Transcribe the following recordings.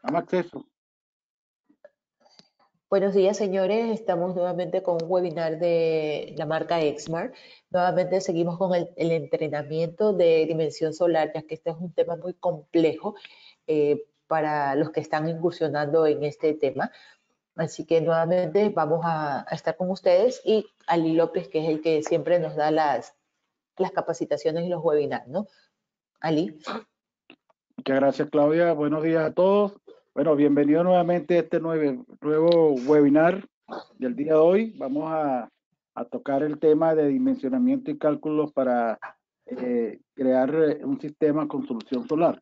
Dame acceso. Buenos días, señores. Estamos nuevamente con un webinar de la marca Exmar. Nuevamente seguimos con el entrenamiento de dimensión solar, ya que este es un tema muy complejo para los que están incursionando en este tema. Así que nuevamente vamos a estar con ustedes y Ali López, que es el que siempre nos da las capacitaciones y los webinars, ¿no? Ali. Muchas gracias, Claudia. Buenos días a todos. Bueno, bienvenido nuevamente a este nuevo webinar del día de hoy. Vamos a tocar el tema de dimensionamiento y cálculos para crear un sistema con solución solar.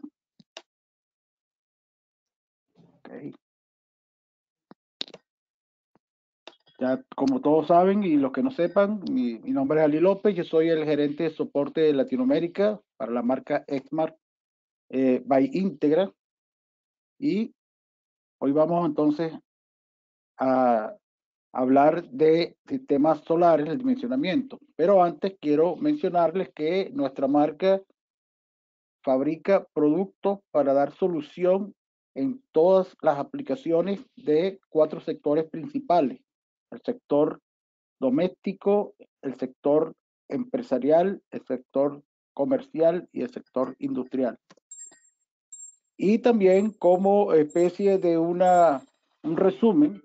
Okay. Ya, como todos saben y los que no sepan, mi nombre es Ali López. Yo soy el gerente de soporte de Latinoamérica para la marca Exmar by Integra. Y hoy vamos entonces a hablar de sistemas solares, el dimensionamiento. Pero antes quiero mencionarles que nuestra marca fabrica productos para dar solución en todas las aplicaciones de 4 sectores principales: el sector doméstico, el sector empresarial, el sector comercial y el sector industrial. Y también, como especie de un resumen,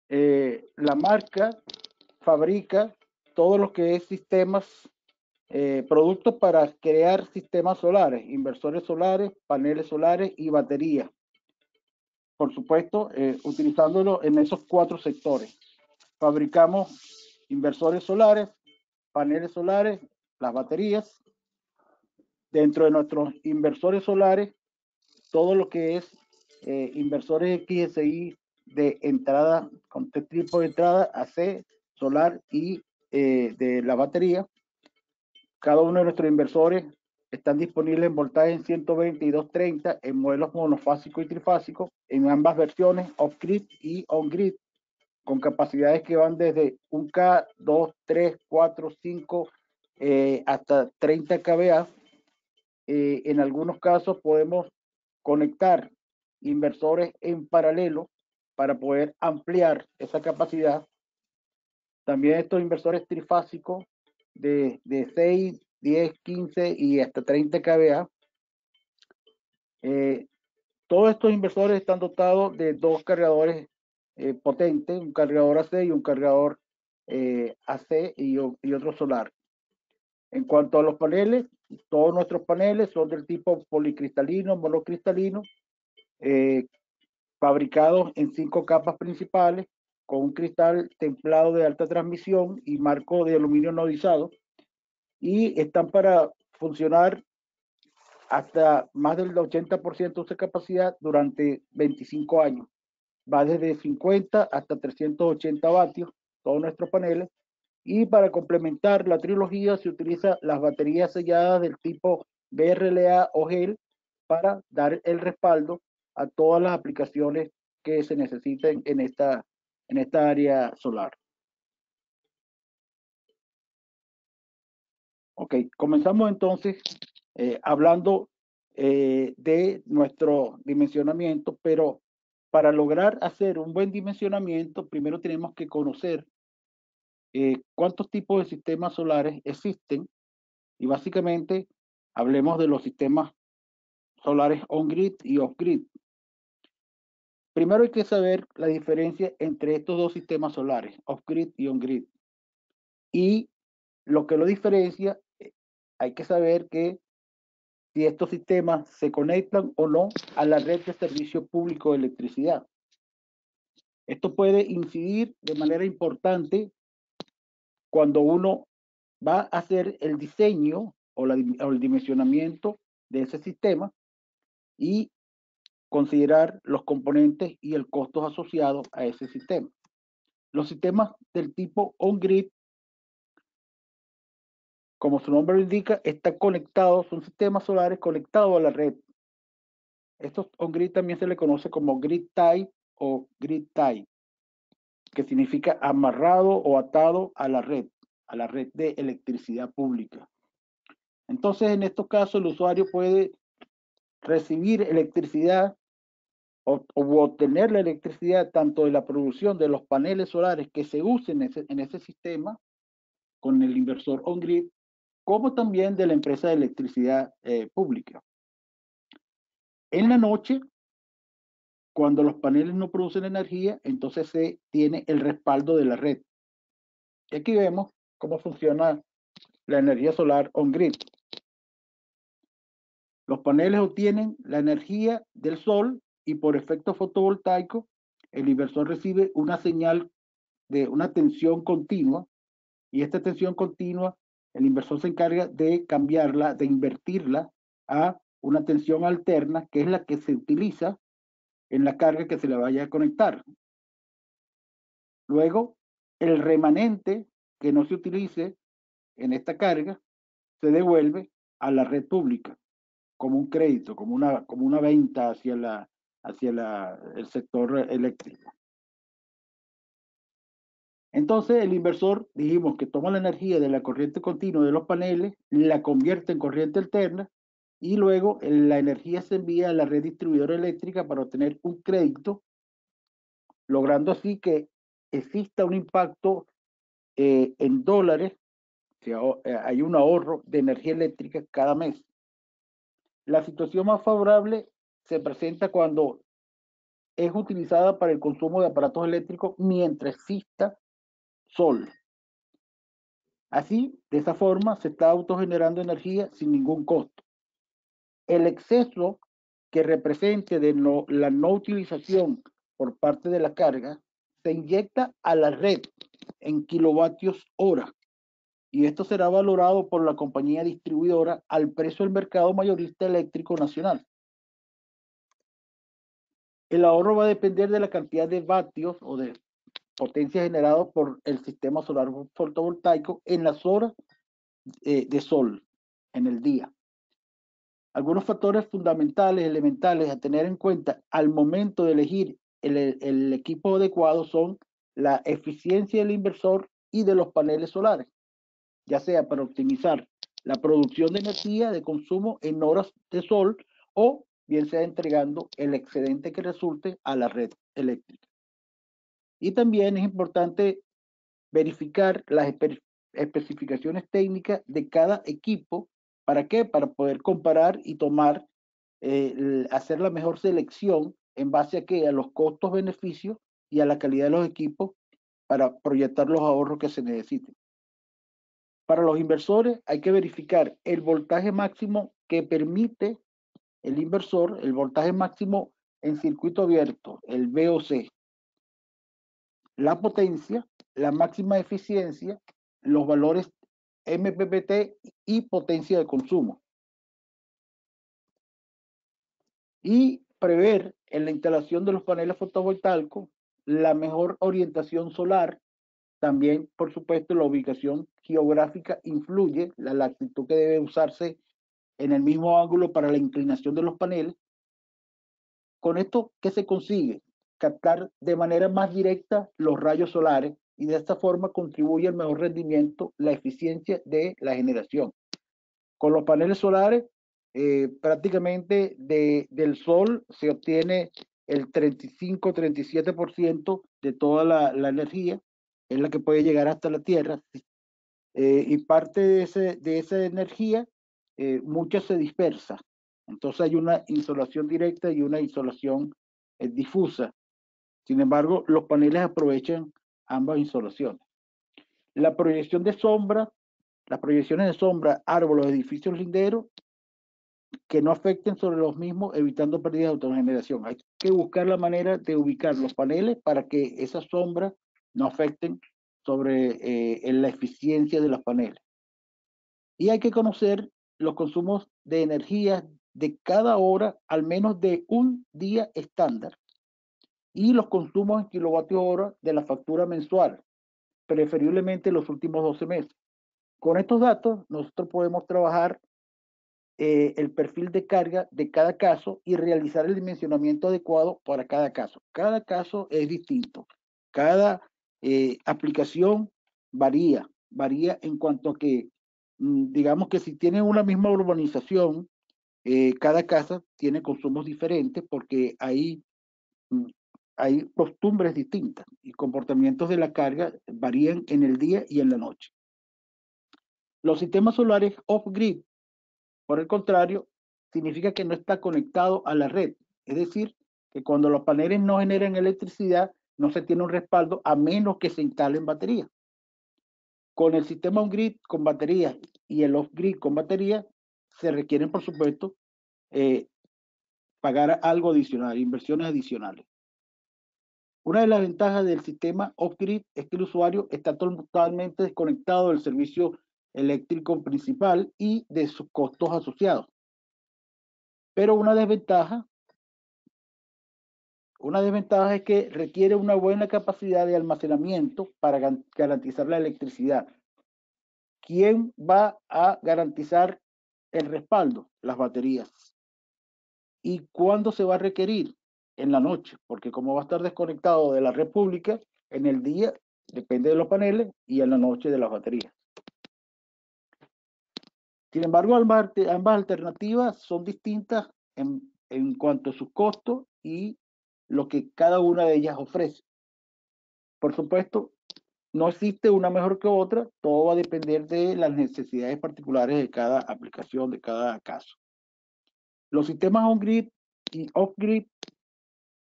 la marca fabrica todo lo que es sistemas, productos para crear sistemas solares, inversores solares, paneles solares y baterías. Por supuesto, utilizándolo en esos 4 sectores. Fabricamos inversores solares, paneles solares, las baterías. Dentro de nuestros inversores solares, todo lo que es inversores XSI de entrada, con este tipo de entrada, AC, solar y de la batería. Cada uno de nuestros inversores están disponibles en voltaje en 120 y 230 en modelos monofásico y trifásico, en ambas versiones, off-grid y on-grid, con capacidades que van desde 1K, 2, 3, 4, 5, hasta 30 kVA. En algunos casos podemos conectar inversores en paralelo para poder ampliar esa capacidad. También estos inversores trifásicos de 6, 10, 15 y hasta 30 kVA. Todos estos inversores están dotados de 2 cargadores potentes, un cargador AC y un cargador AC y otro solar. En cuanto a los paneles, todos nuestros paneles son del tipo policristalino, monocristalino, fabricados en 5 capas principales, con un cristal templado de alta transmisión y marco de aluminio anodizado, y están para funcionar hasta más del 80% de su capacidad durante 25 años. Va desde 50 hasta 380 vatios, todos nuestros paneles. Y para complementar la trilogía se utiliza las baterías selladas del tipo BRLA o GEL para dar el respaldo a todas las aplicaciones que se necesiten en esta área solar. Ok, comenzamos entonces hablando de nuestro dimensionamiento, pero para lograr hacer un buen dimensionamiento, primero tenemos que conocer cuántos tipos de sistemas solares existen, y básicamente hablemos de los sistemas solares on-grid y off-grid. Primero hay que saber la diferencia entre estos dos sistemas solares, off-grid y on-grid. Y lo que lo diferencia, hay que saber que si estos sistemas se conectan o no a la red de servicio público de electricidad. Esto puede incidir de manera importante cuando uno va a hacer el diseño o el dimensionamiento de ese sistema y considerar los componentes y el costo asociado a ese sistema. Los sistemas del tipo on-grid, como su nombre lo indica, están conectados, son sistemas solares conectados a la red. Estos on-grid también se le conoce como grid tie o grid tie, que significa amarrado o atado a la red de electricidad pública. Entonces, en estos casos, el usuario puede recibir electricidad o obtener la electricidad tanto de la producción de los paneles solares que se usen en ese sistema con el inversor on-grid, como también de la empresa de electricidad pública. En la noche, cuando los paneles no producen energía, entonces se tiene el respaldo de la red. Y aquí vemos cómo funciona la energía solar on-grid. Los paneles obtienen la energía del sol y por efecto fotovoltaico, el inversor recibe una señal de una tensión continua y esta tensión continua, el inversor se encarga de cambiarla, de invertirla a una tensión alterna, que es la que se utiliza en la carga que se le vaya a conectar. Luego, el remanente que no se utilice en esta carga se devuelve a la red pública como un crédito, como una venta hacia el sector eléctrico. Entonces el inversor, dijimos que toma la energía de la corriente continua de los paneles, la convierte en corriente alterna y luego la energía se envía a la red distribuidora eléctrica para obtener un crédito, logrando así que exista un impacto en dólares, hay un ahorro de energía eléctrica cada mes. La situación más favorable se presenta cuando es utilizada para el consumo de aparatos eléctricos mientras exista sol. Así, de esa forma, se está autogenerando energía sin ningún costo. El exceso que represente de la no utilización por parte de la carga se inyecta a la red en kilovatios hora y esto será valorado por la compañía distribuidora al precio del mercado mayorista eléctrico nacional. El ahorro va a depender de la cantidad de vatios o de potencia generada por el sistema solar fotovoltaico en las horas de sol en el día. Algunos factores fundamentales, elementales a tener en cuenta al momento de elegir el equipo adecuado son la eficiencia del inversor y de los paneles solares, ya sea para optimizar la producción de energía de consumo en horas de sol o bien sea entregando el excedente que resulte a la red eléctrica. Y también es importante verificar las especificaciones técnicas de cada equipo. ¿Para qué? Para poder comparar y tomar, hacer la mejor selección en base a qué? A los costos, beneficios y a la calidad de los equipos para proyectar los ahorros que se necesiten. Para los inversores hay que verificar el voltaje máximo que permite el inversor, el voltaje máximo en circuito abierto, el VOC, la potencia, la máxima eficiencia, los valores MPPT y potencia de consumo. Y prever en la instalación de los paneles fotovoltaicos la mejor orientación solar. También, por supuesto, la ubicación geográfica influye, la latitud que debe usarse en el mismo ángulo para la inclinación de los paneles. Con esto, ¿qué se consigue? Captar de manera más directa los rayos solares y de esta forma contribuye al mejor rendimiento, la eficiencia de la generación. Con los paneles solares, prácticamente del sol se obtiene el 35-37% de toda la energía, es la que puede llegar hasta la Tierra, y parte de esa energía, mucha se dispersa. Entonces hay una insolación directa y una insolación difusa. Sin embargo, los paneles aprovechan ambas insolaciones. La proyección de sombra, las proyecciones de sombra, árboles, edificios linderos, que no afecten sobre los mismos, evitando pérdidas de autogeneración. Hay que buscar la manera de ubicar los paneles para que esas sombras no afecten sobre la eficiencia de los paneles. Y hay que conocer los consumos de energía de cada hora, al menos de un día estándar, y los consumos en kilovatios hora de la factura mensual, preferiblemente los últimos 12 meses. Con estos datos, nosotros podemos trabajar el perfil de carga de cada caso y realizar el dimensionamiento adecuado para cada caso. Cada caso es distinto. Cada aplicación varía en cuanto a que, digamos que si tienen una misma urbanización, cada casa tiene consumos diferentes porque hay hay costumbres distintas y comportamientos de la carga varían en el día y en la noche. Los sistemas solares off-grid, por el contrario, significa que no está conectado a la red. Es decir, que cuando los paneles no generan electricidad, no se tiene un respaldo a menos que se instalen baterías. Con el sistema on-grid con baterías y el off-grid con baterías, se requieren, por supuesto, pagar algo adicional, inversiones adicionales. Una de las ventajas del sistema off-grid es que el usuario está totalmente desconectado del servicio eléctrico principal y de sus costos asociados. Pero una desventaja es que requiere una buena capacidad de almacenamiento para garantizar la electricidad. ¿Quién va a garantizar el respaldo? Las baterías. ¿Y cuándo se va a requerir? En la noche, porque como va a estar desconectado de la red pública, en el día depende de los paneles y en la noche de las baterías. Sin embargo, ambas alternativas son distintas en cuanto a sus costos y lo que cada una de ellas ofrece. Por supuesto, no existe una mejor que otra, todo va a depender de las necesidades particulares de cada aplicación, de cada caso. Los sistemas on-grid y off-grid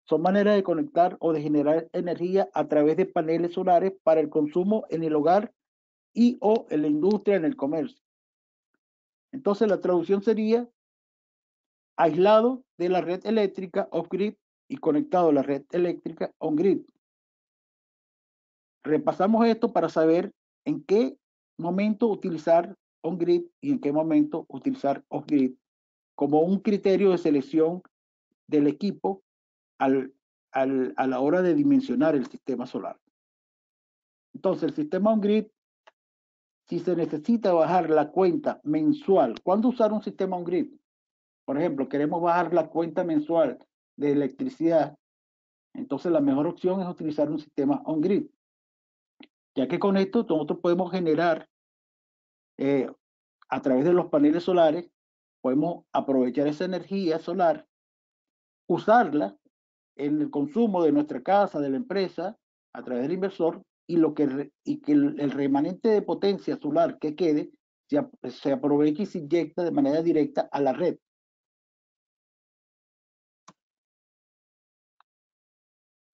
son maneras de conectar o de generar energía a través de paneles solares para el consumo en el hogar y o en la industria, en el comercio. Entonces la traducción sería aislado de la red eléctrica off-grid y conectado a la red eléctrica on-grid. Repasamos esto para saber en qué momento utilizar on-grid y en qué momento utilizar off-grid como un criterio de selección del equipo a la hora de dimensionar el sistema solar. Entonces, el sistema on-grid, si se necesita bajar la cuenta mensual, ¿cuándo usar un sistema on-grid? Por ejemplo, queremos bajar la cuenta mensual de electricidad, entonces la mejor opción es utilizar un sistema on-grid, ya que con esto nosotros podemos generar a través de los paneles solares, podemos aprovechar esa energía solar, usarla en el consumo de nuestra casa, de la empresa, a través del inversor, y que el remanente de potencia solar que quede se aproveche y se inyecta de manera directa a la red.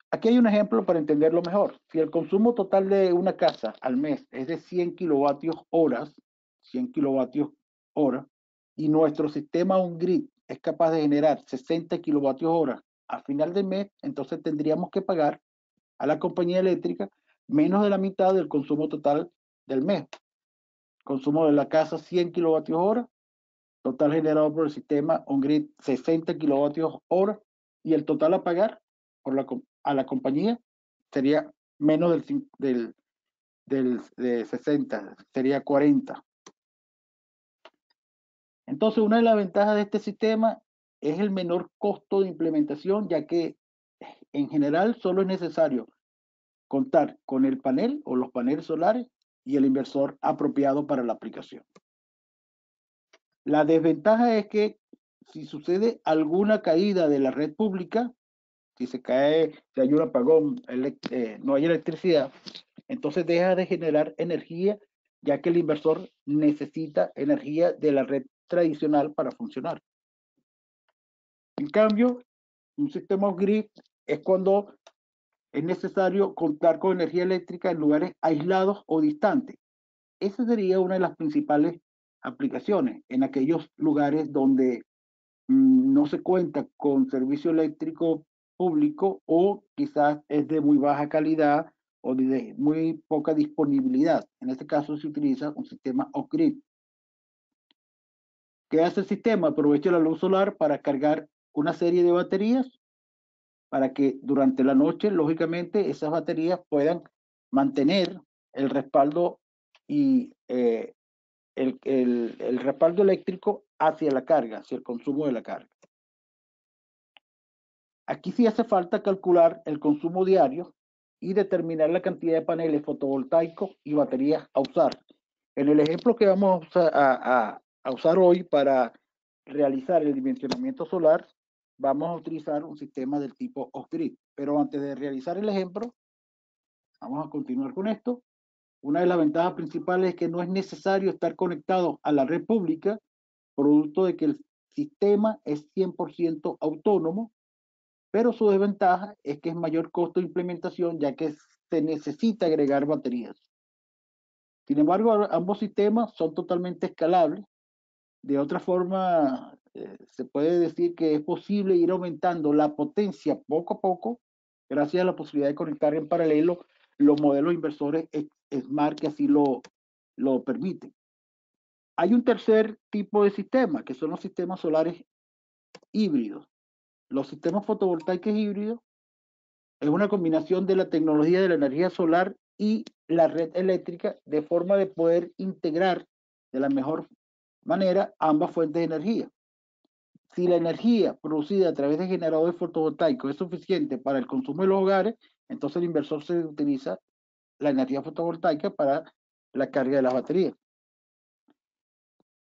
Aquí hay un ejemplo para entenderlo mejor. Si el consumo total de una casa al mes es de 100 kilovatios horas, 100 kilovatios hora, y nuestro sistema on-grid es capaz de generar 60 kilovatios hora a final de mes, entonces tendríamos que pagar a la compañía eléctrica menos de la mitad del consumo total del mes. Consumo de la casa 100 kilovatios hora, total generado por el sistema on-grid 60 kilovatios hora, y el total a pagar a la compañía sería menos de 60, sería 40. Entonces, una de las ventajas de este sistema es el menor costo de implementación, ya que en general solo es necesario contar con el panel o los paneles solares y el inversor apropiado para la aplicación. La desventaja es que si sucede alguna caída de la red pública, si se cae, si hay un apagón, no hay electricidad, entonces deja de generar energía, ya que el inversor necesita energía de la red tradicional para funcionar. En cambio, un sistema off-grid es cuando es necesario contar con energía eléctrica en lugares aislados o distantes. Esa sería una de las principales aplicaciones, en aquellos lugares donde no se cuenta con servicio eléctrico público o quizás es de muy baja calidad o de muy poca disponibilidad. En este caso se utiliza un sistema off-grid. ¿Qué hace el sistema? Aprovecha la luz solar para cargar una serie de baterías para que durante la noche, lógicamente, esas baterías puedan mantener el respaldo y el respaldo eléctrico hacia la carga, hacia el consumo de la carga. Aquí sí hace falta calcular el consumo diario y determinar la cantidad de paneles fotovoltaicos y baterías a usar. En el ejemplo que vamos a usar hoy para realizar el dimensionamiento solar, vamos a utilizar un sistema del tipo off-grid. Pero antes de realizar el ejemplo, vamos a continuar con esto. Una de las ventajas principales es que no es necesario estar conectado a la red pública, producto de que el sistema es 100% autónomo, pero su desventaja es que es mayor costo de implementación, ya que se necesita agregar baterías. Sin embargo, ambos sistemas son totalmente escalables. De otra forma, se puede decir que es posible ir aumentando la potencia poco a poco, gracias a la posibilidad de conectar en paralelo los modelos inversores Smart que así lo permiten. Hay un tercer tipo de sistema, que son los sistemas solares híbridos. Los sistemas fotovoltaicos híbridos es una combinación de la tecnología de la energía solar y la red eléctrica, de forma de poder integrar de la mejor manera ambas fuentes de energía. Si la energía producida a través de generadores fotovoltaicos es suficiente para el consumo de los hogares, entonces el inversor se utiliza la energía fotovoltaica para la carga de las baterías.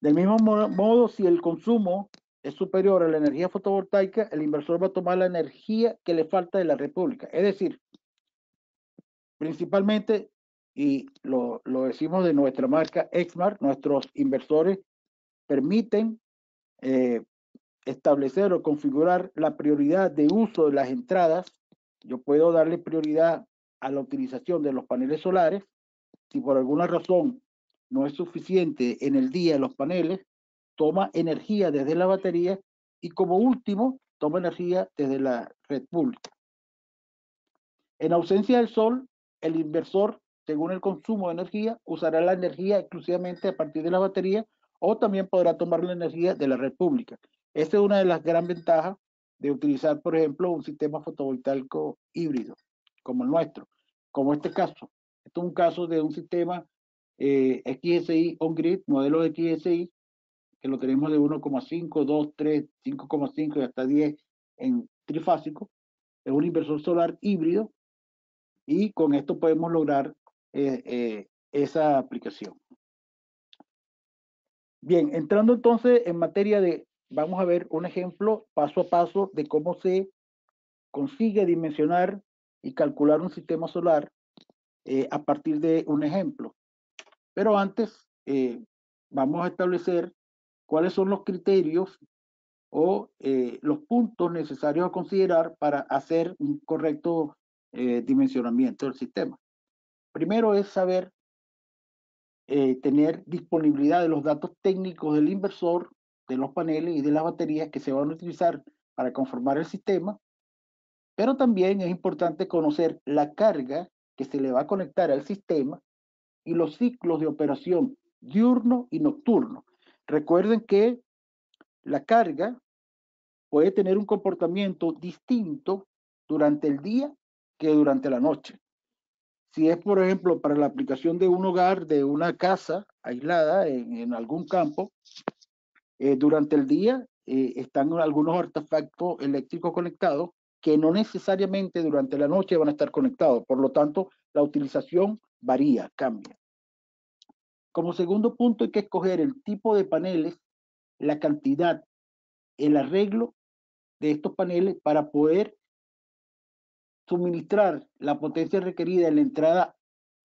Del mismo modo, si el consumo es superior a la energía fotovoltaica, el inversor va a tomar la energía que le falta de la red pública. Es decir, principalmente, y lo decimos de nuestra marca Exmar, nuestros inversores permiten establecer o configurar la prioridad de uso de las entradas. Yo puedo darle prioridad a la utilización de los paneles solares. Si por alguna razón no es suficiente en el día los paneles, toma energía desde la batería y como último, toma energía desde la red pública. En ausencia del sol, el inversor, según el consumo de energía, usará la energía exclusivamente a partir de la batería o también podrá tomar la energía de la red pública. Esta es una de las gran ventajas de utilizar, por ejemplo, un sistema fotovoltaico híbrido, como el nuestro, como este caso. Esto es un caso de un sistema XSI on-grid, modelo de XSI, que lo tenemos de 1,5, 2, 3, 5,5 y hasta 10 en trifásico. Es un inversor solar híbrido y con esto podemos lograr esa aplicación. Bien, entrando entonces en materia de, vamos a ver un ejemplo paso a paso de cómo se consigue dimensionar y calcular un sistema solar a partir de un ejemplo. Pero antes vamos a establecer cuáles son los criterios o los puntos necesarios a considerar para hacer un correcto dimensionamiento del sistema. Primero es saber tener disponibilidad de los datos técnicos del inversor, de los paneles y de las baterías que se van a utilizar para conformar el sistema, pero también es importante conocer la carga que se le va a conectar al sistema y los ciclos de operación diurno y nocturno. Recuerden que la carga puede tener un comportamiento distinto durante el día que durante la noche. Si es, por ejemplo, para la aplicación de un hogar, de una casa aislada en algún campo, durante el día están algunos artefactos eléctricos conectados que no necesariamente durante la noche van a estar conectados. Por lo tanto, la utilización varía, cambia. Como segundo punto, hay que escoger el tipo de paneles, la cantidad, el arreglo de estos paneles para poder suministrar la potencia requerida en la entrada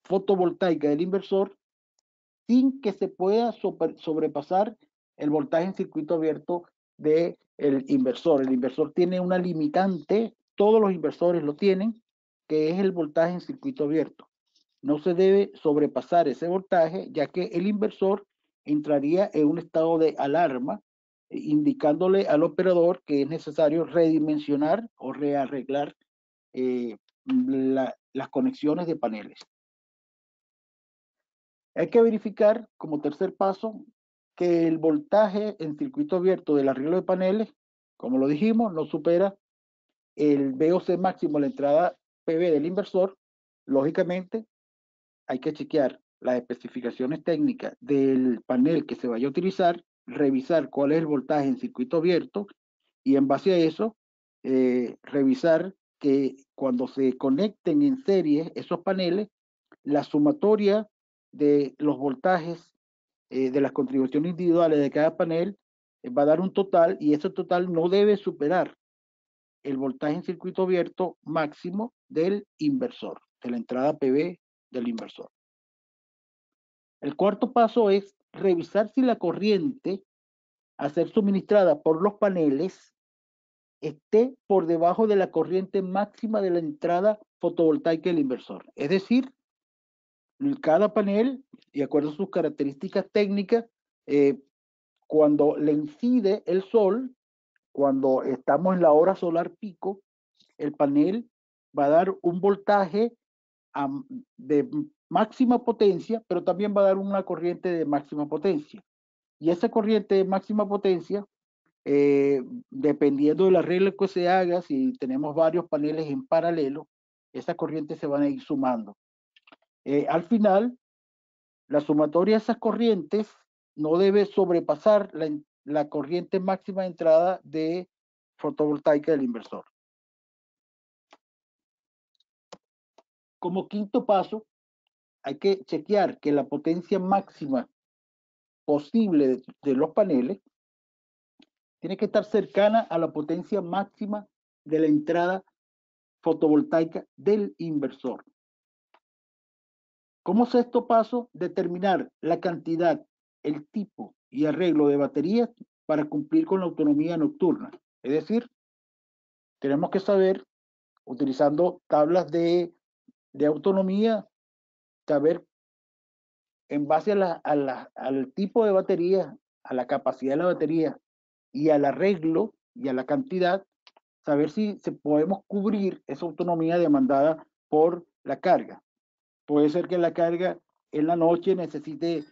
fotovoltaica del inversor sin que se pueda sobrepasar el voltaje en circuito abierto del inversor. El inversor tiene una limitante, todos los inversores lo tienen, que es el voltaje en circuito abierto. No se debe sobrepasar ese voltaje, ya que el inversor entraría en un estado de alarma, indicándole al operador que es necesario redimensionar o rearreglar las conexiones de paneles. Hay que verificar como tercer paso que el voltaje en circuito abierto del arreglo de paneles, como lo dijimos, no supera el VOC máximo, la entrada PV del inversor. Lógicamente, hay que chequear las especificaciones técnicas del panel que se vaya a utilizar, revisar cuál es el voltaje en circuito abierto y en base a eso, revisar que cuando se conecten en serie esos paneles, la sumatoria de los voltajes de las contribuciones individuales de cada panel va a dar un total y ese total no debe superar el voltaje en circuito abierto máximo del inversor, de la entrada PV del inversor. El cuarto paso es revisar si la corriente a ser suministrada por los paneles esté por debajo de la corriente máxima de la entrada fotovoltaica del inversor. Es decir, cada panel, de acuerdo a sus características técnicas, cuando le incide el sol, cuando estamos en la hora solar pico, el panel va a dar un voltaje de máxima potencia, pero también va a dar una corriente de máxima potencia. Y esa corriente de máxima potencia, dependiendo del arreglo que se haga, si tenemos varios paneles en paralelo, esas corrientes se van a ir sumando. Al final, la sumatoria de esas corrientes no debe sobrepasar la corriente máxima de entrada de fotovoltaica del inversor. Como quinto paso, hay que chequear que la potencia máxima posible de los paneles tiene que estar cercana a la potencia máxima de la entrada fotovoltaica del inversor. Como sexto paso, determinar la cantidad, el tipo y arreglo de baterías para cumplir con la autonomía nocturna. Es decir, tenemos que saber, utilizando tablas de autonomía, saber en base al tipo de batería, a la capacidad de la batería y al arreglo y a la cantidad, saber si podemos cubrir esa autonomía demandada por la carga. Puede ser que la carga en la noche necesite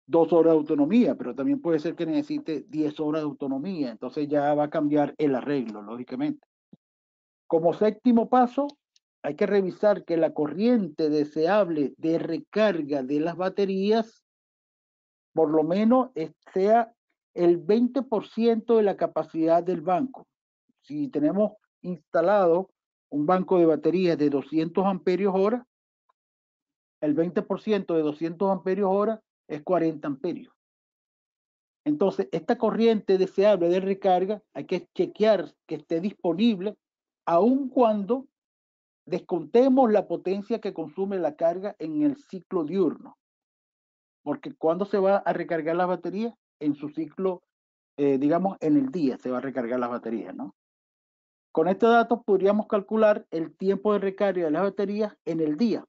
2 horas de autonomía, pero también puede ser que necesite 10 horas de autonomía. Entonces ya va a cambiar el arreglo, lógicamente. Como séptimo paso, hay que revisar que la corriente deseable de recarga de las baterías por lo menos sea el 20% de la capacidad del banco. Si tenemos instalado un banco de baterías de 200 amperios hora, el 20% de 200 amperios hora es 40 amperios. Entonces, esta corriente deseable de recarga hay que chequear que esté disponible aun cuando descontemos la potencia que consume la carga en el ciclo diurno. Porque cuando se va a recargar las baterías, en su ciclo, digamos, en el día se va a recargar las baterías, ¿no? Con estos datos podríamos calcular el tiempo de recarga de las baterías en el día.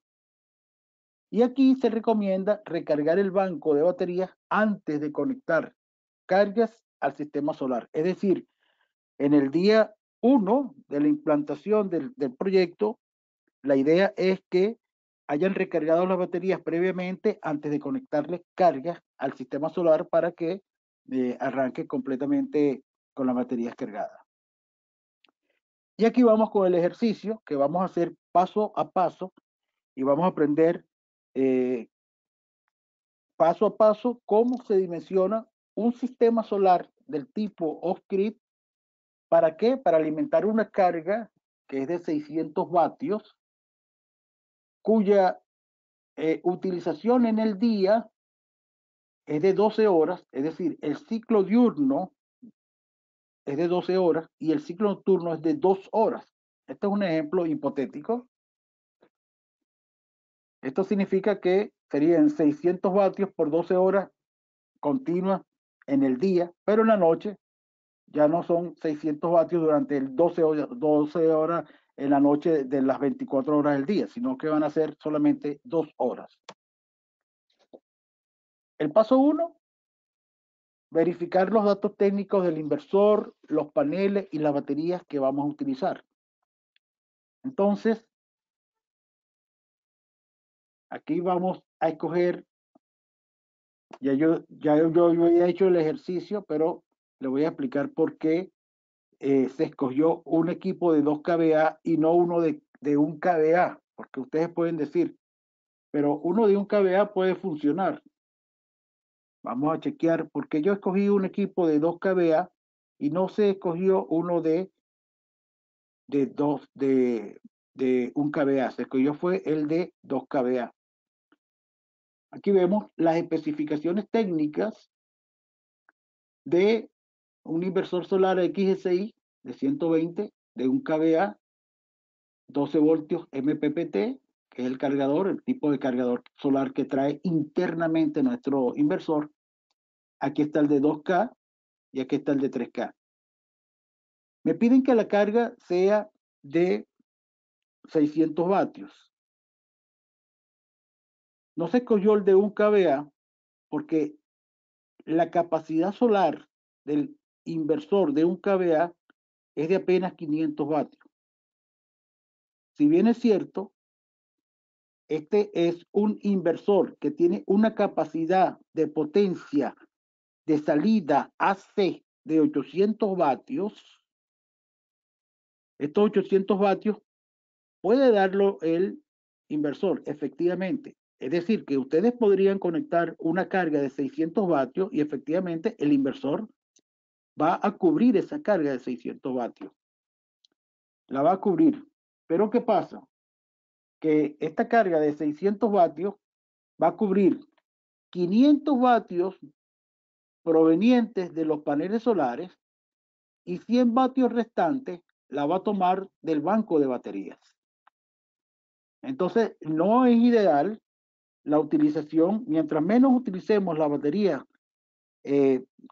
Y aquí se recomienda recargar el banco de baterías antes de conectar cargas al sistema solar. Es decir, en el día 1 de la implantación del proyecto, la idea es que hayan recargado las baterías previamente antes de conectarles cargas al sistema solar para que arranque completamente con las baterías cargadas. Y aquí vamos con el ejercicio que vamos a hacer paso a paso y vamos a aprender paso a paso cómo se dimensiona un sistema solar del tipo off-grid. ¿Para qué? Para alimentar una carga que es de 600 vatios, cuya utilización en el día es de 12 horas, es decir, el ciclo diurno es de 12 horas y el ciclo nocturno es de 2 horas. Este es un ejemplo hipotético. Esto significa que serían 600 vatios por 12 horas continuas en el día, pero en la noche ya no son 600 vatios durante el 12 horas en la noche de las 24 horas del día, sino que van a ser solamente 2 horas. El paso 1, verificar los datos técnicos del inversor, los paneles y las baterías que vamos a utilizar. Entonces, aquí vamos a escoger, ya yo había hecho el ejercicio, pero le voy a explicar por qué se escogió un equipo de 2 kVA y no uno de 1 kVA, porque ustedes pueden decir, pero uno de 1 kVA puede funcionar. Vamos a chequear por qué yo escogí un equipo de 2 kVA y no se escogió uno de 1 kVA, se escogió fue el de 2 kVA. Aquí vemos las especificaciones técnicas de un inversor solar XSI de 120 de un kVA, 12 voltios MPPT, que es el cargador, el tipo de cargador solar que trae internamente nuestro inversor. Aquí está el de 2K y aquí está el de 3K. Me piden que la carga sea de 600 vatios. No se escogió el de 1 kVA porque la capacidad solar del inversor de 1 kVA es de apenas 500 vatios. Si bien es cierto, este es un inversor que tiene una capacidad de potencia de salida AC de 800 vatios. Estos 800 vatios puede darlo el inversor, efectivamente. Es decir, que ustedes podrían conectar una carga de 600 vatios y efectivamente el inversor va a cubrir esa carga de 600 vatios. La va a cubrir. Pero ¿qué pasa? Que esta carga de 600 vatios va a cubrir 500 vatios provenientes de los paneles solares y 100 vatios restantes la va a tomar del banco de baterías. Entonces, no es ideal la utilización, mientras menos utilicemos la batería,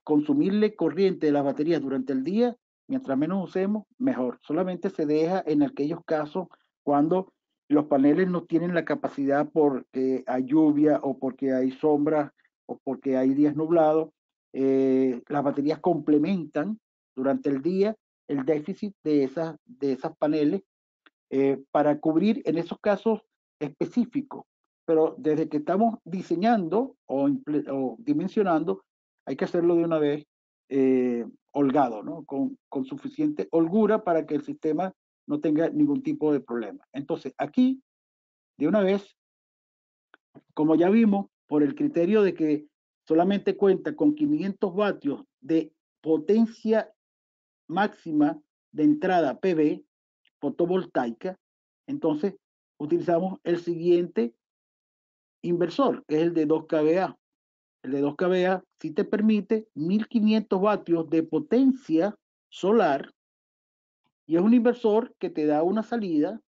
consumirle corriente de las baterías durante el día, mientras menos usemos, mejor. Solamente se deja en aquellos casos cuando los paneles no tienen la capacidad porque hay lluvia o porque hay sombra o porque hay días nublados. Las baterías complementan durante el día el déficit de esas paneles para cubrir en esos casos específicos. Pero desde que estamos diseñando o dimensionando, hay que hacerlo de una vez holgado, ¿no? Con suficiente holgura para que el sistema no tenga ningún tipo de problema. Entonces, aquí, de una vez, como ya vimos, por el criterio de que solamente cuenta con 500 vatios de potencia máxima de entrada PV fotovoltaica, entonces utilizamos el siguiente inversor, que es el de 2 kVA. El de 2 kVA sí te permite 1500 vatios de potencia solar y es un inversor que te da una salida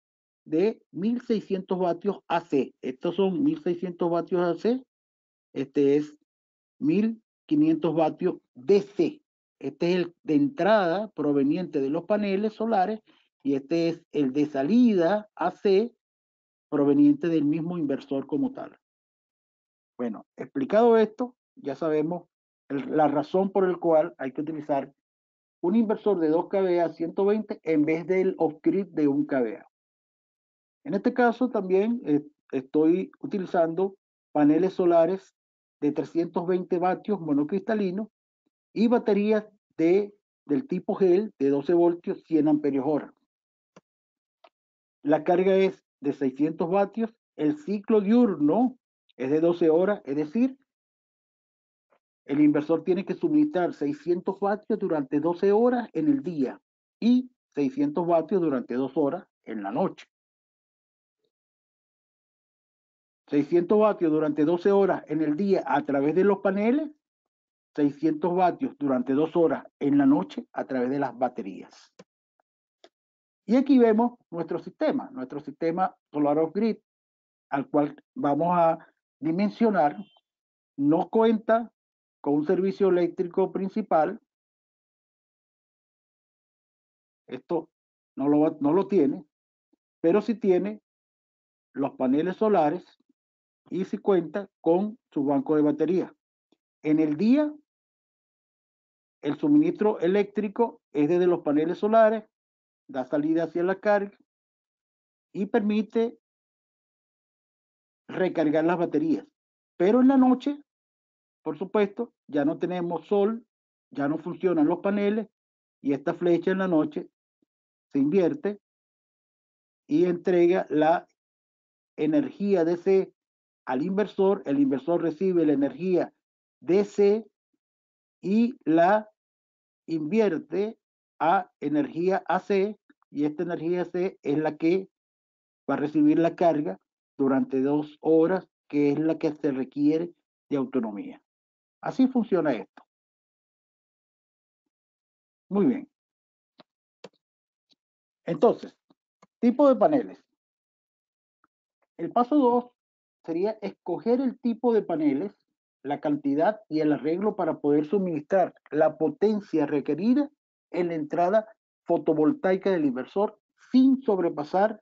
de 1600 vatios AC. Estos son 1600 vatios AC, este es 1500 vatios DC. Este es el de entrada proveniente de los paneles solares y este es el de salida AC proveniente del mismo inversor como tal. Bueno, explicado esto, ya sabemos la razón por la cual hay que utilizar un inversor de 2 kVA 120 en vez del off-grid de 1 kVA. En este caso también estoy utilizando paneles solares de 320 vatios monocristalinos y baterías del tipo GEL de 12 voltios 100 amperios hora. La carga es de 600 vatios, el ciclo diurno es de 12 horas, es decir, el inversor tiene que suministrar 600 vatios durante 12 horas en el día y 600 vatios durante 2 horas en la noche. 600 vatios durante 12 horas en el día a través de los paneles, 600 vatios durante 2 horas en la noche a través de las baterías. Y aquí vemos nuestro sistema Solar Off Grid, al cual vamos a dimensionar, no cuenta con un servicio eléctrico principal. Esto no lo tiene, pero sí tiene los paneles solares y sí cuenta con su banco de batería. En el día, el suministro eléctrico es desde los paneles solares, da salida hacia la carga y permite recargar las baterías. Pero en la noche, por supuesto, ya no tenemos sol, ya no funcionan los paneles y esta flecha en la noche se invierte y entrega la energía DC al inversor, el inversor recibe la energía DC y la invierte a energía AC y esta energía AC es la que va a recibir la carga durante 2 horas, que es la que se requiere de autonomía. Así funciona esto. Muy bien. Entonces, tipo de paneles. El paso 2 sería escoger el tipo de paneles, la cantidad y el arreglo para poder suministrar la potencia requerida en la entrada fotovoltaica del inversor sin sobrepasar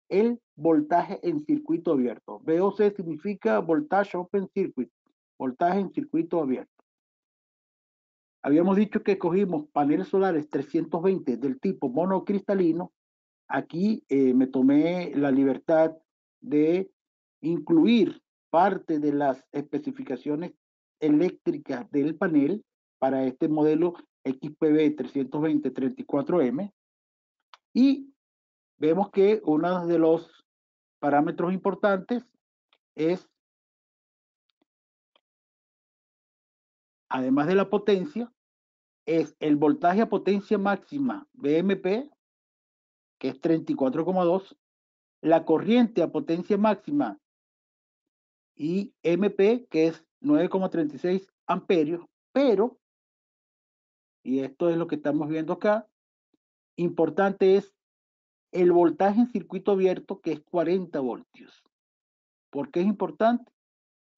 el voltaje en circuito abierto. VOC significa Voltage Open Circuit, voltaje en circuito abierto. Habíamos dicho que escogimos paneles solares 320 del tipo monocristalino. Aquí me tomé la libertad de incluir parte de las especificaciones eléctricas del panel para este modelo XPB 320-34M y vemos que uno de los parámetros importantes es, además de la potencia, es el voltaje a potencia máxima BMP, que es 34,2, la corriente a potencia máxima y MP, que es 9,36 amperios, pero, y esto es lo que estamos viendo acá, importante es el voltaje en circuito abierto, que es 40 voltios. ¿Por qué es importante?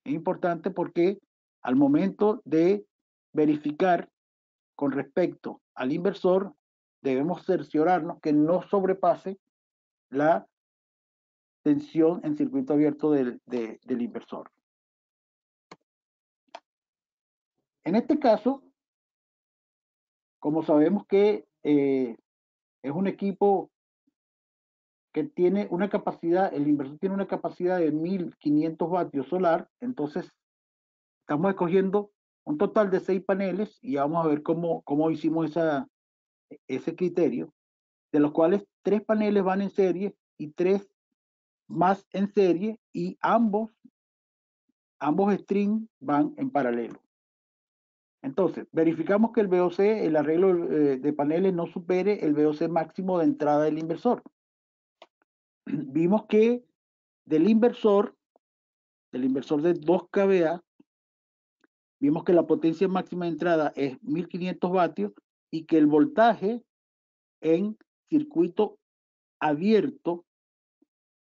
Es importante porque al momento de verificar con respecto al inversor, debemos cerciorarnos que no sobrepase la tensión en circuito abierto del inversor. En este caso, como sabemos que es un equipo que tiene una capacidad, el inversor tiene una capacidad de 1500 vatios solar, entonces estamos escogiendo un total de 6 paneles y vamos a ver cómo hicimos ese criterio, de los cuales 3 paneles van en serie y 3 más en serie y ambos strings van en paralelo. Entonces, verificamos que el VOC, el arreglo de paneles, no supere el VOC máximo de entrada del inversor. Vimos que del inversor de 2 kVA, vimos que la potencia máxima de entrada es 1500 vatios y que el voltaje en circuito abierto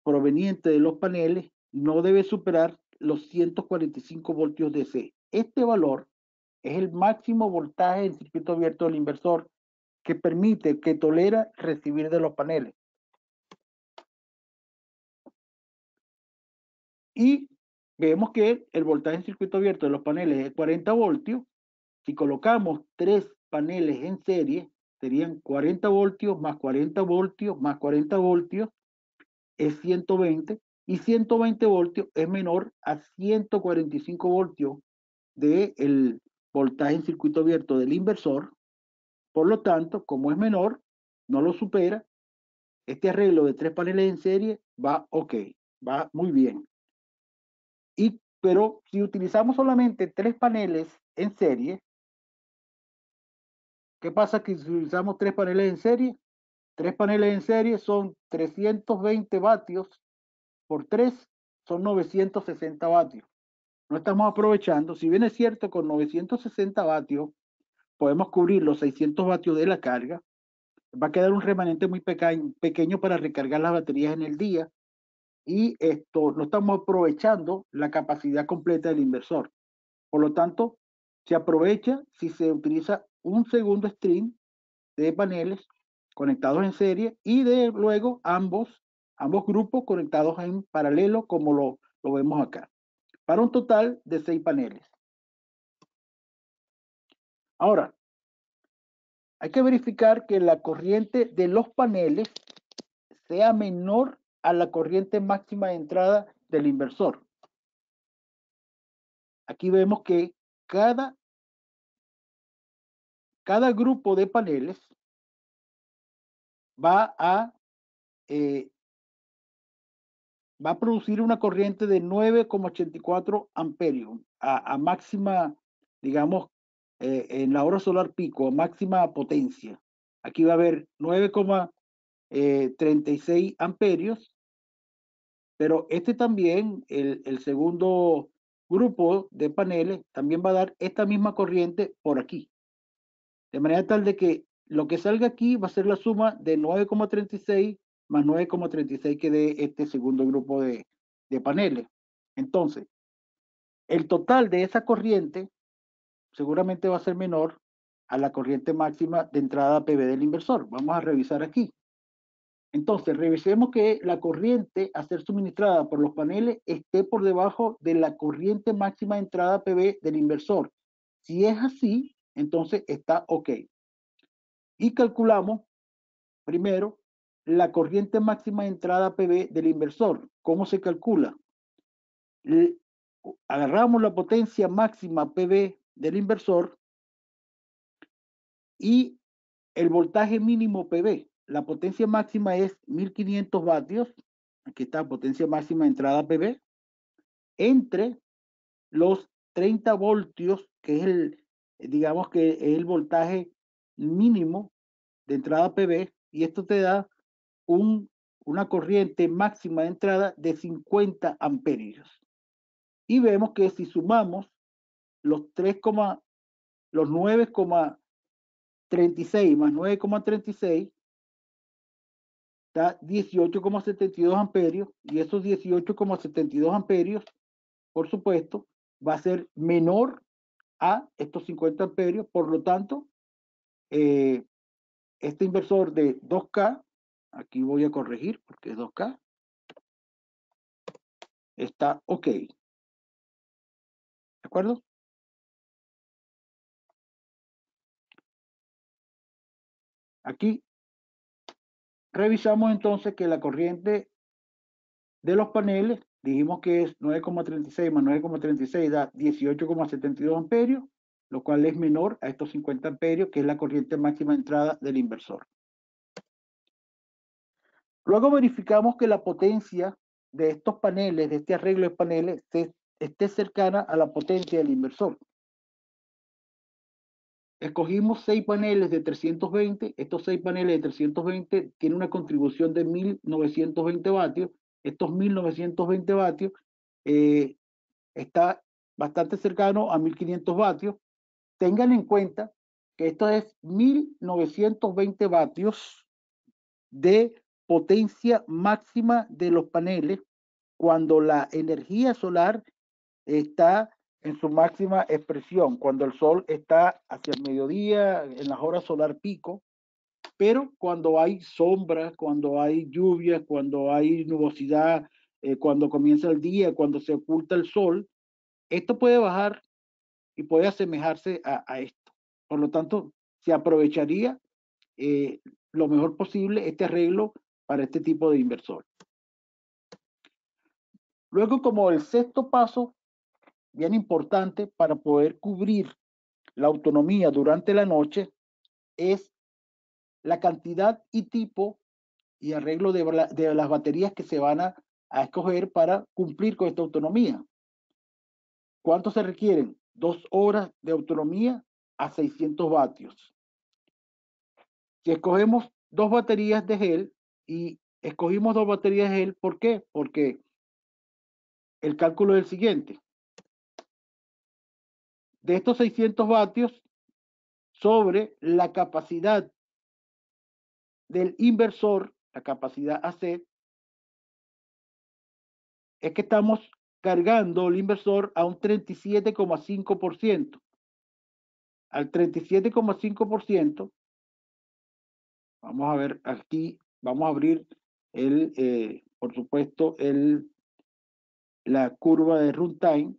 proveniente de los paneles no debe superar los 145 voltios DC. Este valor es el máximo voltaje en circuito abierto del inversor que permite, que tolera recibir de los paneles. Y vemos que el voltaje en circuito abierto de los paneles es 40 voltios. Si colocamos 3 paneles en serie, serían 40 voltios más 40 voltios más 40 voltios, es 120, y 120 voltios es menor a 145 voltios del voltaje en circuito abierto del inversor. Por lo tanto, como es menor, no lo supera, este arreglo de 3 paneles en serie va ok, va muy bien. Pero si utilizamos solamente 3 paneles en serie, ¿qué pasa que si utilizamos 3 paneles en serie? 3 paneles en serie son 320 vatios por 3, son 960 vatios. No estamos aprovechando, si bien es cierto, con 960 vatios podemos cubrir los 600 vatios de la carga, va a quedar un remanente muy pequeño para recargar las baterías en el día y esto no estamos aprovechando la capacidad completa del inversor. Por lo tanto, se aprovecha si se utiliza un segundo stream de paneles conectados en serie y luego ambos grupos conectados en paralelo, como lo vemos acá, para un total de 6 paneles. Ahora, hay que verificar que la corriente de los paneles sea menor a la corriente máxima de entrada del inversor. Aquí vemos que cada grupo de paneles va a producir una corriente de 9,84 amperios a máxima, digamos, en la hora solar pico, a máxima potencia. Aquí va a haber 9,36 amperios, pero este también, el segundo grupo de paneles, también va a dar esta misma corriente por aquí. De manera tal de que lo que salga aquí va a ser la suma de 9,36 más 9,36 que dé este segundo grupo de paneles. Entonces, el total de esa corriente seguramente va a ser menor a la corriente máxima de entrada PV del inversor. Vamos a revisar aquí. Entonces, revisemos que la corriente a ser suministrada por los paneles esté por debajo de la corriente máxima de entrada PV del inversor. Si es así, entonces está ok. Y calculamos primero la corriente máxima de entrada PV del inversor. ¿Cómo se calcula? Agarramos la potencia máxima PV del inversor y el voltaje mínimo PV. La potencia máxima es 1500 vatios. Aquí está, potencia máxima de entrada PV. Entre los 30 voltios, que es digamos que es el voltaje mínimo de entrada PV. Y esto te da una corriente máxima de entrada de 50 amperios. Y vemos que si sumamos los 9,36 más 9,36 da 18,72 amperios, y esos 18,72 amperios, por supuesto, va a ser menor a estos 50 amperios. Por lo tanto, este inversor de 2K, aquí voy a corregir porque es 2K, está ok. ¿De acuerdo? Aquí revisamos entonces que la corriente de los paneles, dijimos que es 9,36 más 9,36 da 18,72 amperios, lo cual es menor a estos 50 amperios, que es la corriente máxima de entrada del inversor. Luego verificamos que la potencia de estos paneles, de este arreglo de paneles, esté cercana a la potencia del inversor. Escogimos 6 paneles de 320. Estos 6 paneles de 320 tienen una contribución de 1920 vatios. Estos 1920 vatios está bastante cercano a 1500 vatios. Tengan en cuenta que esto es 1920 vatios de potencia máxima de los paneles cuando la energía solar está en su máxima expresión, cuando el sol está hacia el mediodía, en las horas solar pico. Pero cuando hay sombra, cuando hay lluvia, cuando hay nubosidad, cuando comienza el día, cuando se oculta el sol, esto puede bajar y puede asemejarse a esto. Por lo tanto, se aprovecharía lo mejor posible este arreglo para este tipo de inversor. Luego, como el sexto paso, bien importante para poder cubrir la autonomía durante la noche, es la cantidad y tipo y arreglo de las baterías que se van a escoger para cumplir con esta autonomía. ¿Cuánto se requieren? 2 horas de autonomía a 600 vatios. Si escogemos 2 baterías de gel, y escogimos 2 baterías de gel, ¿por qué? Porque el cálculo es el siguiente. De estos 600 vatios sobre la capacidad del inversor, la capacidad AC, es que estamos cargando el inversor a un 37,5%. Al 37,5%, vamos a ver aquí, vamos a abrir por supuesto, la curva de runtime.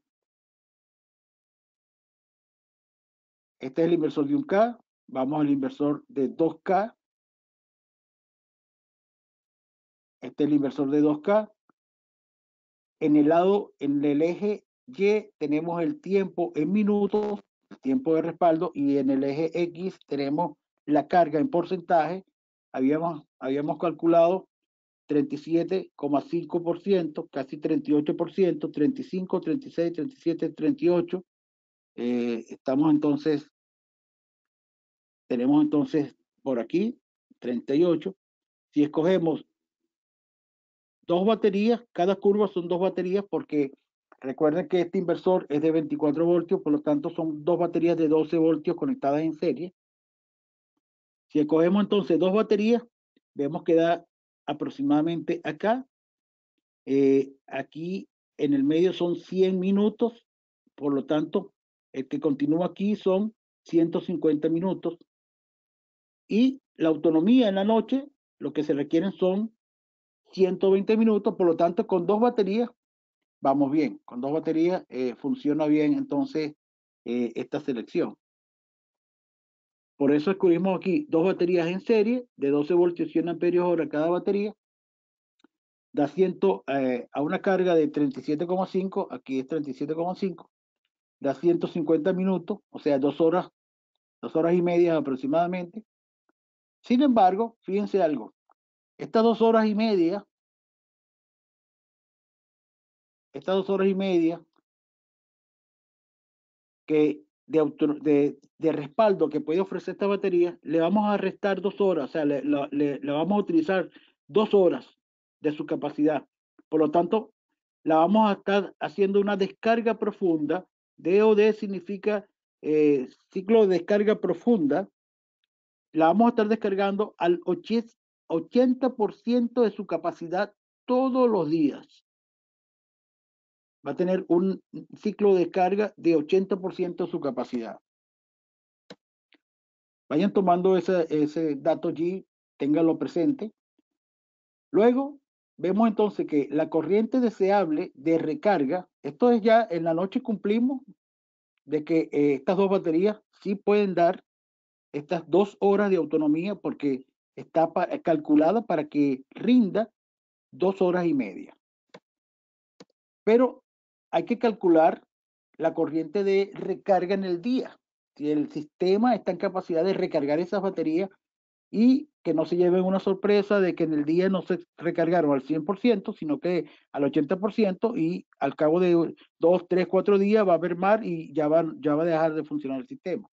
Este es el inversor de 1K, vamos al inversor de 2K. Este es el inversor de 2K. En el eje Y tenemos el tiempo en minutos, el tiempo de respaldo, y en el eje X tenemos la carga en porcentaje. Habíamos calculado 37,5%, casi 38%, 35, 36, 37, 38. Estamos entonces, tenemos entonces por aquí 38. Si escogemos 2 baterías, cada curva son 2 baterías, porque recuerden que este inversor es de 24 voltios, por lo tanto son 2 baterías de 12 voltios conectadas en serie. Si escogemos entonces dos baterías, vemos que da aproximadamente acá. Aquí en el medio son 100 minutos, por lo tanto, el que continúa aquí son 150 minutos. Y la autonomía en la noche, lo que se requieren son 120 minutos, por lo tanto, con dos baterías vamos bien. Con dos baterías funciona bien entonces esta selección. Por eso escogimos aquí dos baterías en serie de 12 voltios 100 amperios hora cada batería. Da 100 a una carga de 37,5, aquí es 37,5, da 150 minutos, o sea, 2 horas y media aproximadamente. Sin embargo, fíjense algo, estas 2 horas y media, que de respaldo que puede ofrecer esta batería, le vamos a restar 2 horas, o sea, le vamos a utilizar 2 horas de su capacidad. Por lo tanto, la vamos a estar haciendo una descarga profunda. DOD significa ciclo de descarga profunda. La vamos a estar descargando al 80% de su capacidad todos los días. Va a tener un ciclo de descarga de 80% de su capacidad. Vayan tomando ese dato allí, ténganlo presente. Luego, vemos entonces que la corriente deseable de recarga, esto es ya en la noche cumplimos de que estas dos baterías sí pueden dar estas 2 horas de autonomía porque está calculada para que rinda 2 horas y media. Pero hay que calcular la corriente de recarga en el día. Si el sistema está en capacidad de recargar esas baterías y que no se lleven una sorpresa de que en el día no se recargaron al 100%, sino que al 80% y al cabo de 2, 3, 4 días va a haber mar y ya va a dejar de funcionar el sistema.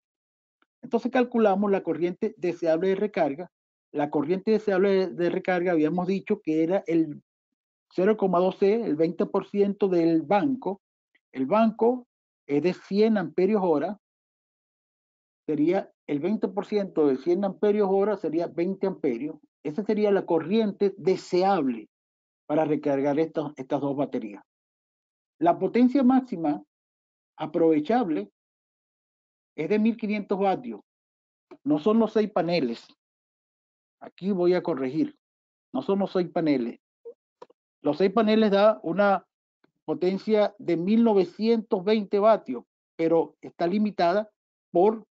Entonces calculamos la corriente deseable de recarga. La corriente deseable de recarga habíamos dicho que era el 0,12, el 20% del banco. El banco es de 100 amperios hora, sería el 20% de 100 amperios hora, sería 20 amperios. Esa sería la corriente deseable para recargar estas dos baterías. La potencia máxima aprovechable es de 1500 vatios. No son los 6 paneles. Aquí voy a corregir. No son los 6 paneles. Los 6 paneles da una potencia de 1920 vatios, pero está limitada por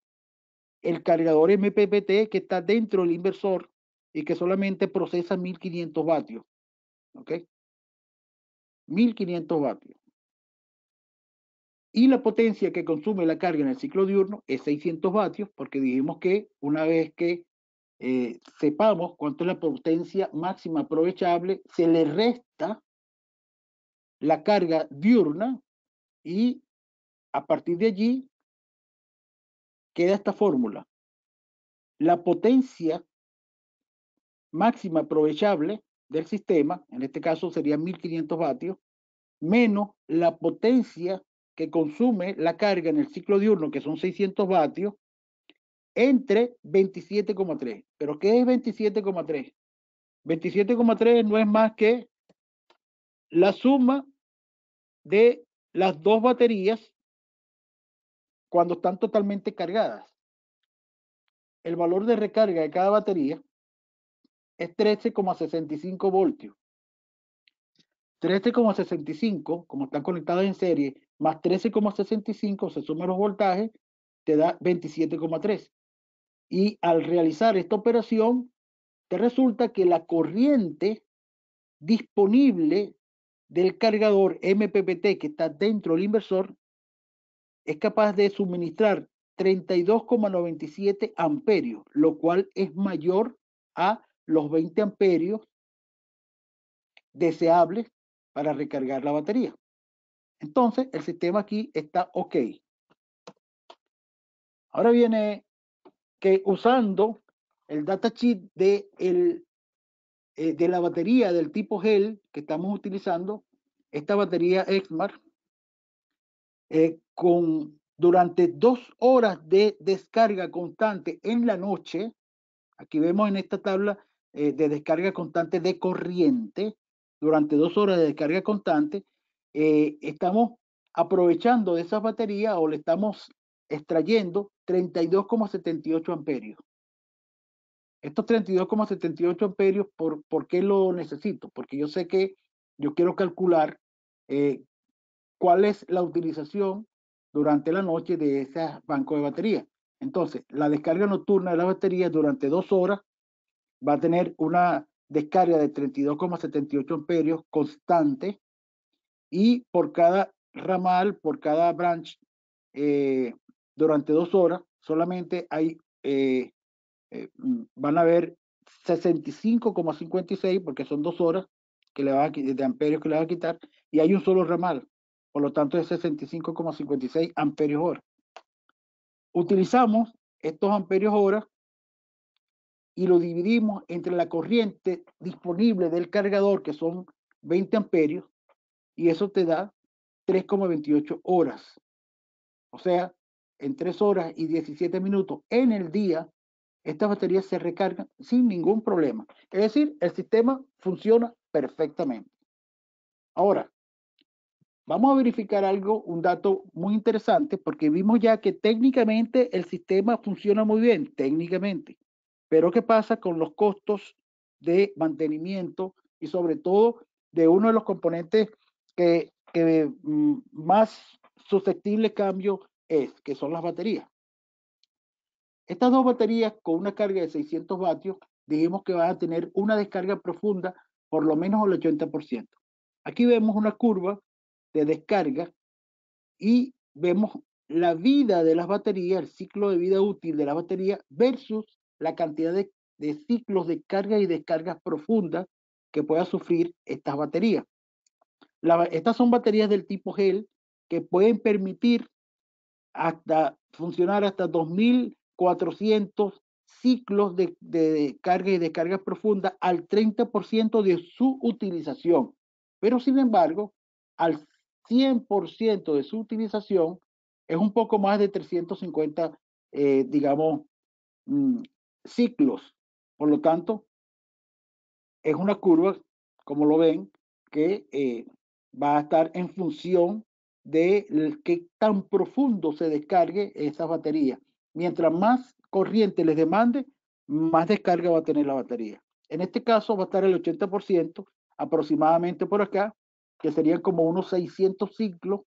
el cargador MPPT que está dentro del inversor y que solamente procesa 1500 vatios. ¿Ok? 1500 vatios. Y la potencia que consume la carga en el ciclo diurno es 600 vatios, porque dijimos que una vez que sepamos cuánto es la potencia máxima aprovechable, se le resta la carga diurna y a partir de allí queda esta fórmula. La potencia máxima aprovechable del sistema, en este caso sería 1500 vatios, menos la potencia que consume la carga en el ciclo diurno, que son 600 vatios, entre 27,3. ¿Pero qué es 27,3? 27,3 no es más que la suma de las dos baterías cuando están totalmente cargadas. El valor de recarga de cada batería es 13,65 voltios. 13,65, como están conectadas en serie, más 13,65, se suman los voltajes, te da 27,3. Y al realizar esta operación, te resulta que la corriente disponible del cargador MPPT que está dentro del inversor es capaz de suministrar 32,97 amperios, lo cual es mayor a los 20 amperios deseables para recargar la batería. Entonces, el sistema aquí está ok. Ahora viene que usando el datasheet de la batería del tipo GEL que estamos utilizando, esta batería Exmar, durante 2 horas de descarga constante en la noche, Aquí vemos en esta tabla de descarga constante de corriente, durante 2 horas de descarga constante, estamos aprovechando de esas baterías o le estamos extrayendo 32,78 amperios. Estos 32,78 amperios, ¿por qué lo necesito? Porque yo sé que yo quiero calcular cuál es la utilización durante la noche de ese banco de baterías. Entonces, la descarga nocturna de las baterías durante 2 horas va a tener una descarga de 32,78 amperios constante, y por cada ramal, por cada branch, durante 2 horas, solamente hay, van a haber 65,56, porque son 2 horas que le va de amperios que le va a quitar, y hay un solo ramal, por lo tanto es 65,56 amperios hora. Utilizamos estos amperios hora y lo dividimos entre la corriente disponible del cargador, que son 20 amperios, y eso te da 3,28 horas. O sea, en 3 horas y 17 minutos en el día, estas baterías se recargan sin ningún problema. Es decir, el sistema funciona perfectamente. Ahora, vamos a verificar algo, un dato muy interesante, porque vimos ya que técnicamente el sistema funciona muy bien, técnicamente. Pero ¿qué pasa con los costos de mantenimiento y sobre todo de uno de los componentes que más susceptible cambio es, que son las baterías? Estas dos baterías con una carga de 600 vatios, dijimos que van a tener una descarga profunda por lo menos el 80%. Aquí vemos una curva de descarga y vemos la vida de las baterías, el ciclo de vida útil de la batería versus la cantidad de ciclos de carga y descargas profundas que pueda sufrir estas baterías. Estas son baterías del tipo gel que pueden permitir hasta funcionar hasta 2400 ciclos de carga y descarga profunda al 30% de su utilización. Pero sin embargo, al 100% de su utilización es un poco más de 350, digamos, ciclos. Por lo tanto, es una curva, como lo ven, que va a estar en función de qué tan profundo se descargue esa batería. Mientras más corriente les demande, más descarga va a tener la batería. En este caso va a estar el 80% aproximadamente por acá, que serían como unos 600 ciclos,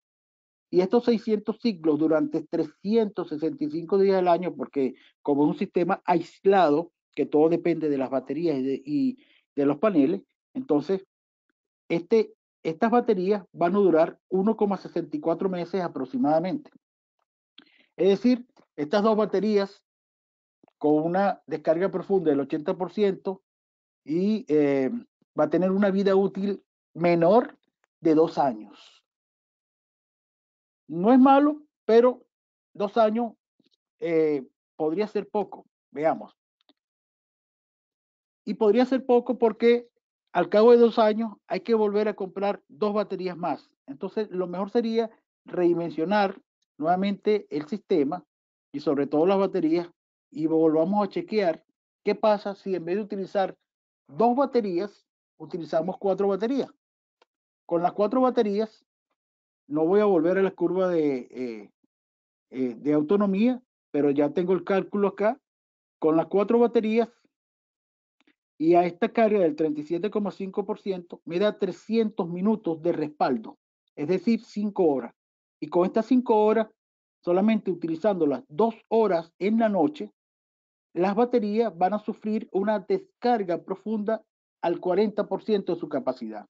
y estos 600 ciclos durante 365 días al año, porque como es un sistema aislado, que todo depende de las baterías y de los paneles, entonces estas baterías van a durar 1,64 meses aproximadamente. Es decir, estas dos baterías con una descarga profunda del 80% y va a tener una vida útil menor de 2 años. No es malo, pero 2 años podría ser poco, veamos. Y podría ser poco porque al cabo de 2 años hay que volver a comprar 2 baterías más. Entonces, lo mejor sería redimensionar nuevamente el sistema y sobre todo las baterías, y volvamos a chequear qué pasa si en vez de utilizar 2 baterías, utilizamos 4 baterías. Con las 4 baterías, no voy a volver a la curva de autonomía, pero ya tengo el cálculo acá. Con las 4 baterías y a esta carga del 37,5% me da 300 minutos de respaldo, es decir, 5 horas. Y con estas 5 horas, solamente utilizando las 2 horas en la noche, las baterías van a sufrir una descarga profunda al 40% de su capacidad.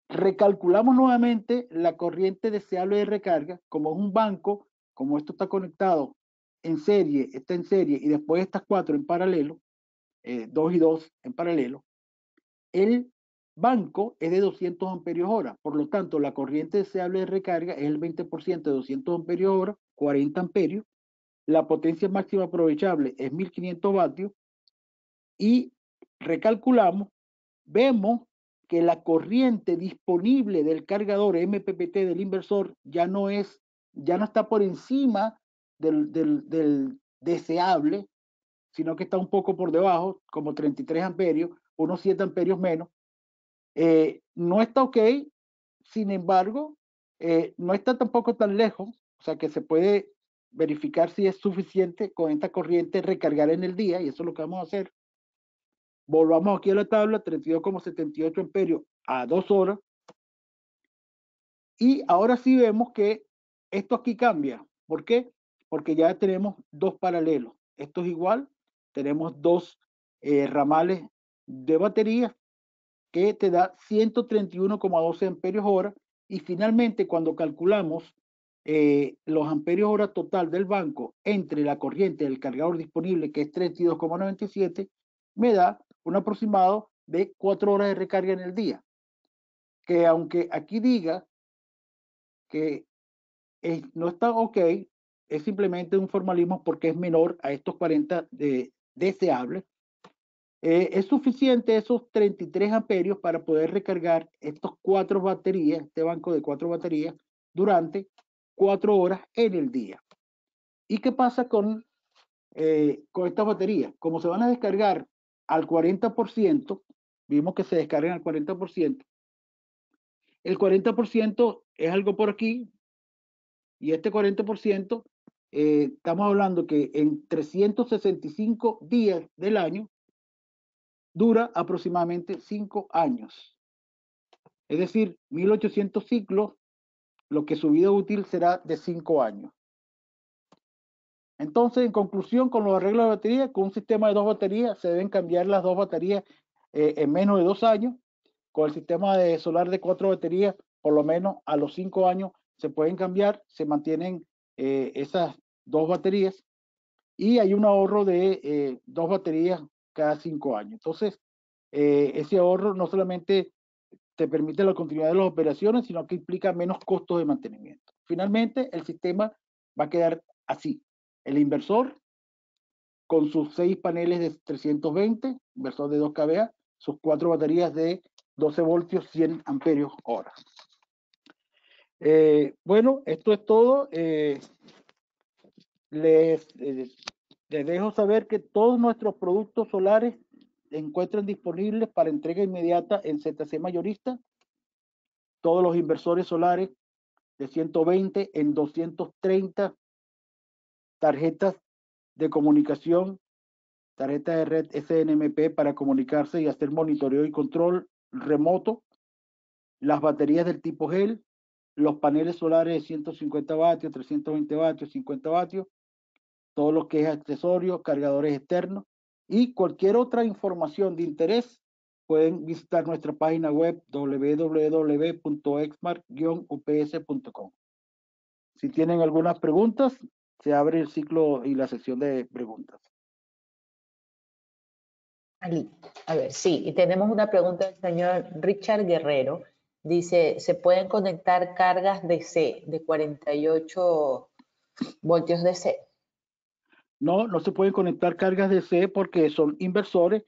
Recalculamos nuevamente la corriente deseable de recarga, como es un banco, como esto está conectado en serie, está en serie, y después estas 4 en paralelo, 2 y 2 en paralelo, el banco es de 200 amperios hora. Por lo tanto, la corriente deseable de recarga es el 20% de 200 amperios hora, 40 amperios. La potencia máxima aprovechable es 1500 vatios. Y recalculamos, vemos que la corriente disponible del cargador MPPT del inversor ya no está por encima del deseable, sino que está un poco por debajo, como 33 amperios, unos 7 amperios menos. No está ok, sin embargo, no está tampoco tan lejos, o sea que se puede verificar si es suficiente con esta corriente recargar en el día, y eso es lo que vamos a hacer. Volvamos aquí a la tabla, 32,78 amperios a 2 horas, y ahora sí vemos que esto aquí cambia. ¿Por qué? Porque ya tenemos dos paralelos. Esto es igual, tenemos dos ramales de batería que te da 131,12 amperios hora, y finalmente cuando calculamos los amperios hora total del banco entre la corriente del cargador disponible, que es 32,97, me da un aproximado de 4 horas de recarga en el día, que aunque aquí diga que no está ok, es simplemente un formalismo porque es menor a estos 40 deseables. Es suficiente esos 33 amperios para poder recargar estos 4 baterías, este banco de 4 baterías, durante 4 horas en el día. ¿Y qué pasa con estas baterías? Como se van a descargar al 40%, vimos que se descargan al 40%, el 40% es algo por aquí, y este 40%, estamos hablando que en 365 días del año, dura aproximadamente 5 años. Es decir, 1800 ciclos, lo que su vida útil será de 5 años. Entonces, en conclusión, con los arreglos de batería, con un sistema de 2 baterías, se deben cambiar las 2 baterías en menos de 2 años. Con el sistema de solar de 4 baterías, por lo menos a los 5 años se pueden cambiar, se mantienen esas 2 baterías, y hay un ahorro de 2 baterías cada 5 años. Entonces, ese ahorro no solamente te permite la continuidad de las operaciones, sino que implica menos costos de mantenimiento. Finalmente, el sistema va a quedar así. El inversor con sus 6 paneles de 320, inversor de 2 kVA, sus 4 baterías de 12 voltios, 100 amperios hora. Bueno, esto es todo. Les dejo saber que todos nuestros productos solares se encuentran disponibles para entrega inmediata en ZC Mayorista. Todos los inversores solares de 120 en 230, tarjetas de comunicación, tarjetas de red SNMP para comunicarse y hacer monitoreo y control remoto, las baterías del tipo GEL, los paneles solares de 150 vatios, 320 vatios, 50 vatios, todo lo que es accesorios, cargadores externos, y cualquier otra información de interés pueden visitar nuestra página web www.exmar-ups.com. Si tienen algunas preguntas, se abre el ciclo y la sección de preguntas. Ali, a ver, sí, y tenemos una pregunta del señor Richard Guerrero. Dice, ¿se pueden conectar cargas DC de 48 voltios DC? No, no se pueden conectar cargas DC porque son inversores,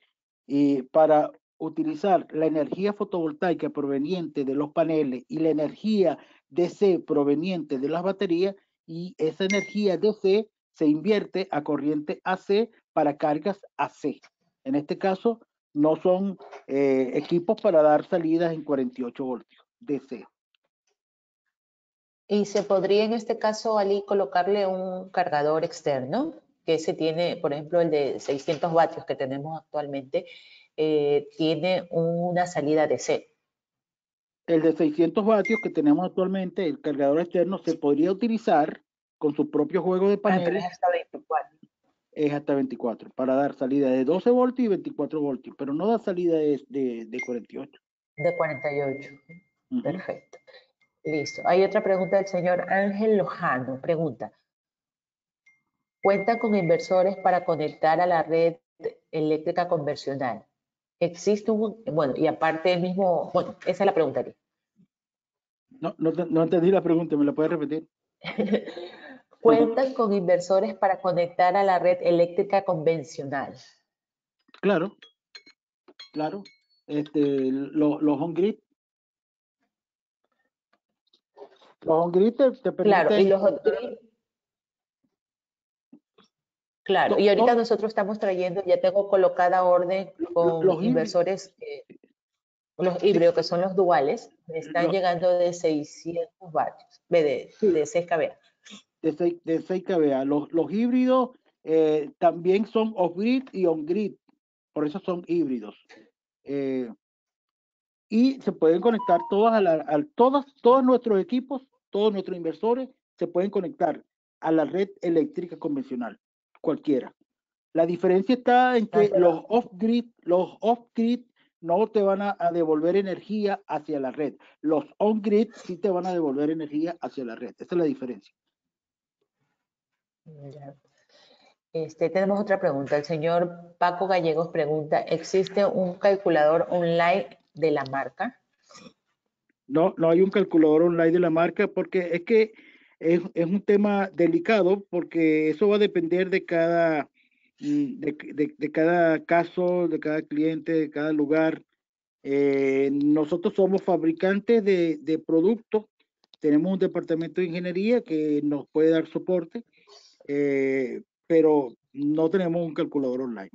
y para utilizar la energía fotovoltaica proveniente de los paneles y la energía DC proveniente de las baterías, y esa energía DC se invierte a corriente AC para cargas AC. En este caso, no son equipos para dar salidas en 48 voltios DC. Y se podría en este caso, Ali, colocarle un cargador externo, que se tiene, por ejemplo, el de 600 vatios que tenemos actualmente, tiene una salida DC. El de 600 vatios que tenemos actualmente, el cargador externo, se podría utilizar con su propio juego de Ah, pero paneles. es hasta 24. Es hasta 24, para dar salida de 12 voltios y 24 voltios, pero no da salida de 48. De 48. Uh-huh. Perfecto. Listo. Hay otra pregunta del señor Ángel Lojano. Pregunta, ¿cuentan con inversores para conectar a la red eléctrica convencional? Existe un, bueno, y aparte el mismo, bueno, esa es la pregunta aquí. No entendí la pregunta, ¿me la puedes repetir? ¿Cuentan con inversores para conectar a la red eléctrica convencional? Claro, claro. Los on-grid. Los on-grid te Claro, y permiten los conectar. Claro, y ahorita nosotros estamos trayendo, ya tengo colocada orden con los híbridos, inversores, los sí, híbridos, que son los duales, me están lo- llegando de 600 vatios, sí, de 6 kVA. de 6 kVA. Los híbridos también son off-grid y on-grid, por eso son híbridos. Eh, y se pueden conectar todos nuestros equipos, todos nuestros inversores se pueden conectar a la red eléctrica convencional, cualquiera. La diferencia está en que los off-grid no te van a devolver energía hacia la red. Los on-grid sí te van a devolver energía hacia la red. Esa es la diferencia. Ya. Tenemos otra pregunta. El señor Paco Gallegos pregunta, ¿existe un calculador online de la marca? No, no hay un calculador online de la marca porque es que es un tema delicado porque eso va a depender de de cada caso, de cada cliente, de cada lugar. Nosotros somos fabricantes de productos, tenemos un departamento de ingeniería que nos puede dar soporte, pero no tenemos un calculador online.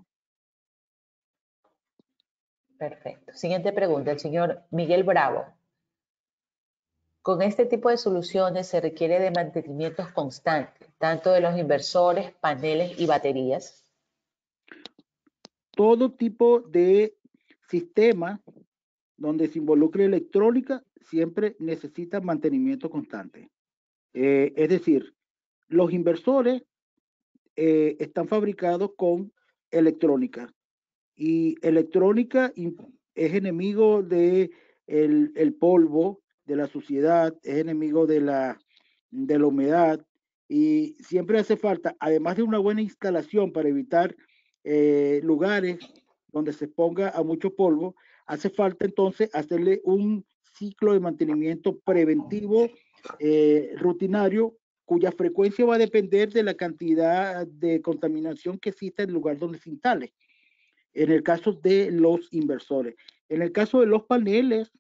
Perfecto. Siguiente pregunta. El señor Miguel Bravo. Con este tipo de soluciones se requiere de mantenimientos constantes, tanto de los inversores, paneles y baterías. Todo tipo de sistema donde se involucre electrónica siempre necesita mantenimiento constante. Es decir, los inversores están fabricados con electrónica y electrónica es enemigo de el polvo, de la suciedad, es enemigo de la humedad y siempre hace falta, además de una buena instalación para evitar lugares donde se ponga a mucho polvo, hace falta entonces hacerle un ciclo de mantenimiento preventivo rutinario cuya frecuencia va a depender de la cantidad de contaminación que exista en el lugar donde se instale. En el caso de los inversores. En el caso de los paneles,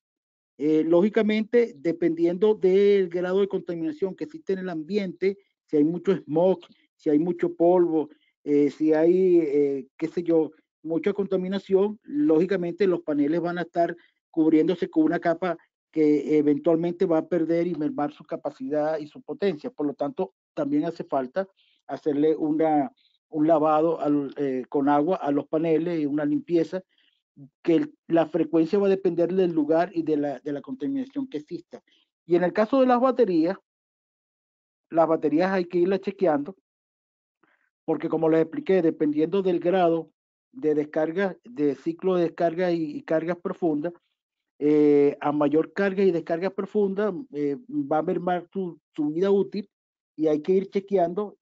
lógicamente, dependiendo del grado de contaminación que existe en el ambiente, si hay mucho smog, si hay mucho polvo, si hay, qué sé yo, mucha contaminación, lógicamente los paneles van a estar cubriéndose con una capa que eventualmente va a perder y mermar su capacidad y su potencia. Por lo tanto, también hace falta hacerle un lavado con agua a los paneles y una limpieza que la frecuencia va a depender del lugar y de la contaminación que exista. Y en el caso de las baterías hay que irlas chequeando, porque como les expliqué, dependiendo del grado de descarga, de ciclo de descarga y cargas profundas, a mayor carga y descarga profunda, va a mermar su vida útil y hay que ir chequeando,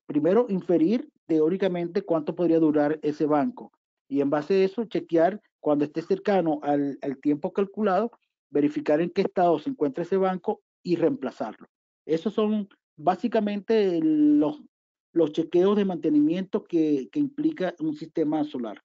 primero inferir teóricamente cuánto podría durar ese banco y en base a eso chequear cuando esté cercano al tiempo calculado, verificar en qué estado se encuentra ese banco y reemplazarlo. Esos son básicamente los chequeos de mantenimiento que implica un sistema solar.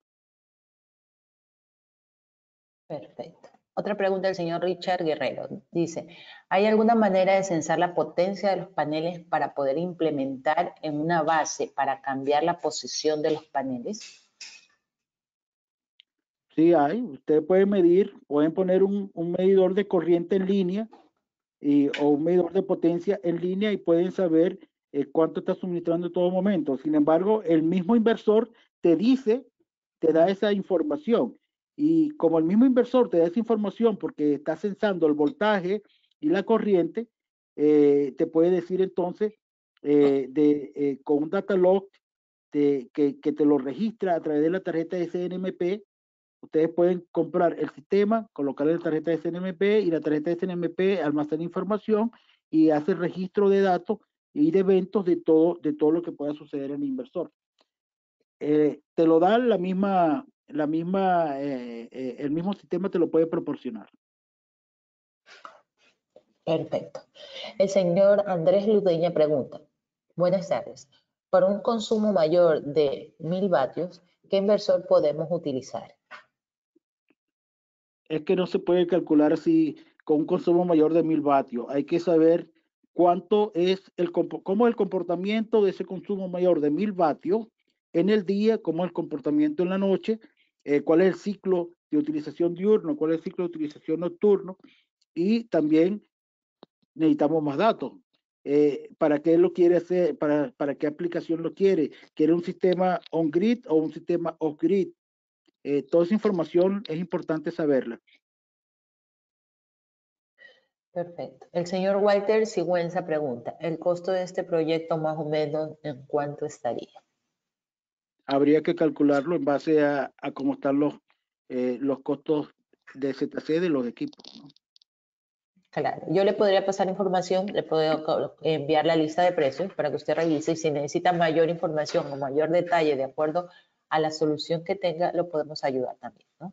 Perfecto. Otra pregunta del señor Richard Guerrero. Dice, ¿hay alguna manera de censar la potencia de los paneles para poder implementar en una base para cambiar la posición de los paneles? Sí, hay. Ustedes pueden medir, pueden poner un medidor de corriente en línea o un medidor de potencia en línea y pueden saber cuánto está suministrando en todo momento. Sin embargo, el mismo inversor te dice, te da esa información. Y como el mismo inversor te da esa información porque está censando el voltaje y la corriente, te puede decir entonces con un data log que te lo registra a través de la tarjeta de SNMP. Ustedes pueden comprar el sistema, colocarle la tarjeta de SNMP y la tarjeta de SNMP almacena información y hace registro de datos y de eventos de todo lo que pueda suceder en el inversor. Te lo da el mismo sistema te lo puede proporcionar. Perfecto. El señor Andrés Ludeña pregunta, buenas tardes, para un consumo mayor de 1000 vatios, ¿qué inversor podemos utilizar? Es que no se puede calcular así con un consumo mayor de 1000 vatios. Hay que saber cómo es el comportamiento de ese consumo mayor de 1000 vatios en el día, cómo es el comportamiento en la noche, cuál es el ciclo de utilización diurno, cuál es el ciclo de utilización nocturno, y también necesitamos más datos. ¿Para qué lo quiere hacer? ¿Para qué aplicación lo quiere? ¿Quiere un sistema on-grid o un sistema off-grid? Toda esa información es importante saberla. Perfecto. El señor Walter Sigüenza pregunta, ¿el costo de este proyecto más o menos en cuánto estaría? Habría que calcularlo en base a cómo están los costos de ZC de los equipos, ¿no? Claro, yo le podría pasar información, le puedo enviar la lista de precios para que usted revise y si necesita mayor información o mayor detalle de acuerdo a la solución que tenga, lo podemos ayudar también, ¿no?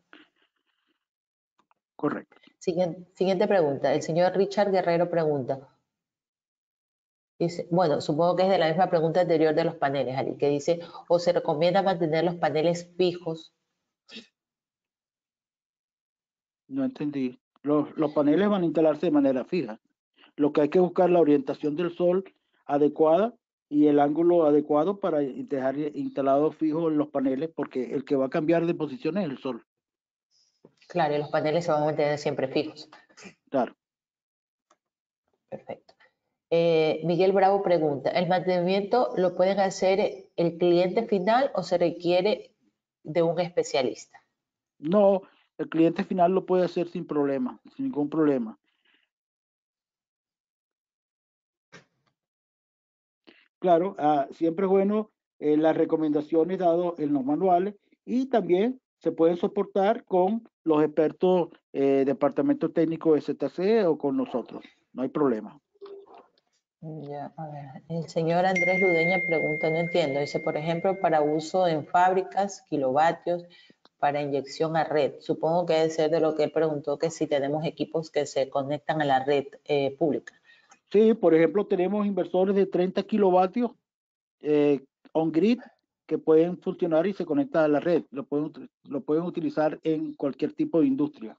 Correcto. Siguiente pregunta. El señor Richard Guerrero pregunta, dice, bueno, supongo que es de la misma pregunta anterior de los paneles, Ali, que dice, o se recomienda mantener los paneles fijos. No entendí. Los paneles van a instalarse de manera fija. Lo que hay que buscar la orientación del sol adecuada y el ángulo adecuado para dejar instalados fijos los paneles, porque el que va a cambiar de posición es el sol. Claro, y los paneles se van a mantener siempre fijos. Claro. Perfecto. Miguel Bravo pregunta, ¿el mantenimiento lo pueden hacer el cliente final o se requiere de un especialista? No, el cliente final lo puede hacer sin problema, sin ningún problema. Claro, siempre es bueno las recomendaciones dadas en los manuales y también se pueden soportar con los expertos departamento técnico de ZC o con nosotros. No hay problema. Ya, a ver, el señor Andrés Ludeña pregunta, no entiendo, dice, por ejemplo, para uso en fábricas, kilovatios, para inyección a red. Supongo que debe ser de lo que él preguntó, que si tenemos equipos que se conectan a la red pública. Sí, por ejemplo, tenemos inversores de 30 kilovatios on-grid que pueden funcionar y se conectan a la red. Lo pueden utilizar en cualquier tipo de industria.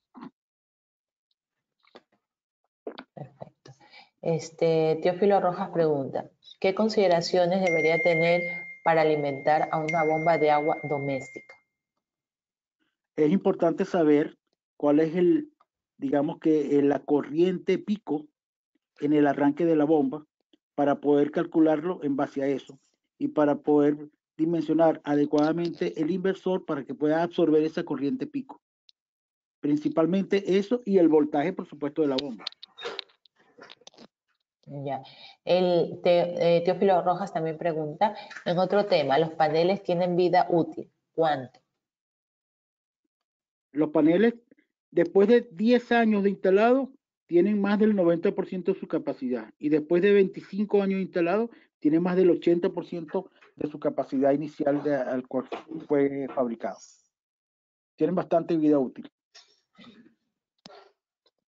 Perfecto. Teófilo Rojas pregunta, ¿qué consideraciones debería tener para alimentar a una bomba de agua doméstica? Es importante saber cuál es digamos que la corriente pico en el arranque de la bomba para poder calcularlo en base a eso y para poder dimensionar adecuadamente el inversor para que pueda absorber esa corriente pico. Principalmente eso y el voltaje, por supuesto, de la bomba. Ya. Teófilo Rojas también pregunta, en otro tema, ¿los paneles tienen vida útil? ¿Cuánto? Los paneles, después de 10 años de instalado, tienen más del 90% de su capacidad y después de 25 años instalados, tienen más del 80% de su capacidad inicial al cual fue fabricado. Tienen bastante vida útil.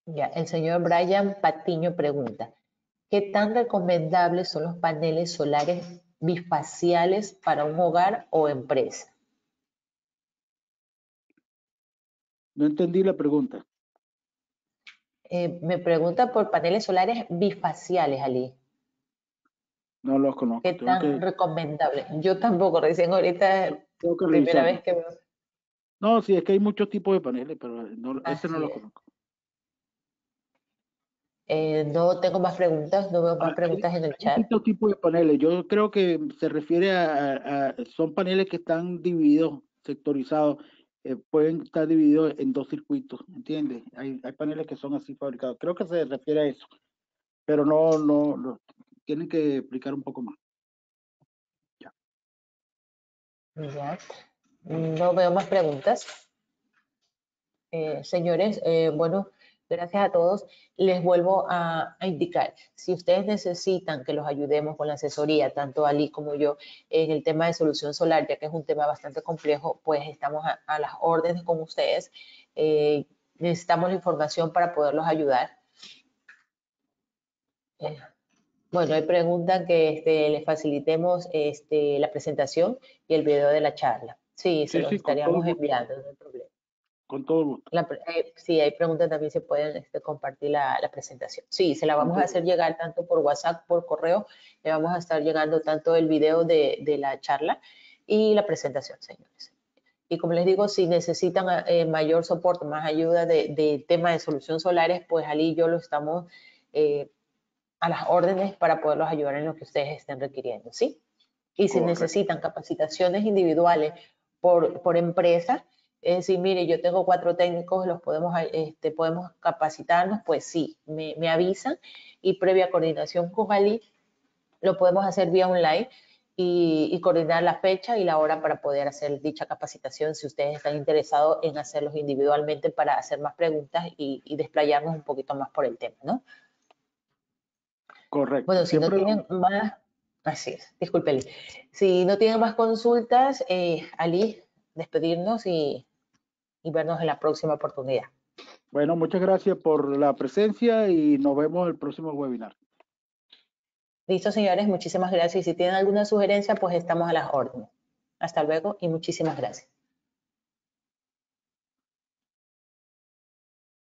Ya, el señor Brian Patiño pregunta, ¿qué tan recomendables son los paneles solares bifaciales para un hogar o empresa? No entendí la pregunta. Me pregunta por paneles solares bifaciales, Ali. No los ¿Qué conozco. tan recomendable? Yo tampoco, recién ahorita Tengo que primera revisarlo. vez que veo. No, sí, es que hay muchos tipos de paneles, pero ese no Así los es. conozco. No tengo más preguntas, no veo más preguntas en el Hay chat. distintos tipos de paneles. Yo creo que se refiere son paneles que están divididos, sectorizados. Pueden estar divididos en dos circuitos, ¿entiendes? Hay paneles que son así fabricados. Creo que se refiere a eso, pero no, tienen que explicar un poco más. Ya. Ya. No veo más preguntas. Señores, bueno, gracias a todos. Les vuelvo a indicar, si ustedes necesitan que los ayudemos con la asesoría, tanto Ali como yo, en el tema de solución solar, ya que es un tema bastante complejo, pues estamos a las órdenes con ustedes. Necesitamos la información para poderlos ayudar. Eh, bueno, hay preguntas que les facilitemos la presentación y el video de la charla. Sí, se Sí, los sí, con todo estaríamos gusto. enviando, no hay problema. Con todo gusto. Si hay preguntas también se pueden compartir la presentación. Sí, se la vamos a hacer llegar tanto por WhatsApp, por correo. Le vamos a estar llegando tanto el video de la charla y la presentación, señores. Y como les digo, si necesitan mayor soporte, más ayuda de tema de soluciones solares, pues Ali y yo lo estamos a las órdenes para poderlos ayudar en lo que ustedes estén requiriendo, ¿sí? Y si Correcto. necesitan capacitaciones individuales por empresa, es decir, mire, yo tengo 4 técnicos, los podemos capacitarnos, pues sí, me avisan y previa coordinación con Ali, lo podemos hacer vía online y coordinar la fecha y la hora para poder hacer dicha capacitación si ustedes están interesados en hacerlos individualmente para hacer más preguntas y desplayarnos un poquito más por el tema, ¿no? Correcto. Bueno, si no tienen más, así es, disculpe, Ali. Si no tienen más consultas, Ali, despedirnos y vernos en la próxima oportunidad. Bueno, muchas gracias por la presencia y nos vemos en el próximo webinar. Listo, señores, muchísimas gracias. Y si tienen alguna sugerencia, pues estamos a las órdenes. Hasta luego y muchísimas gracias.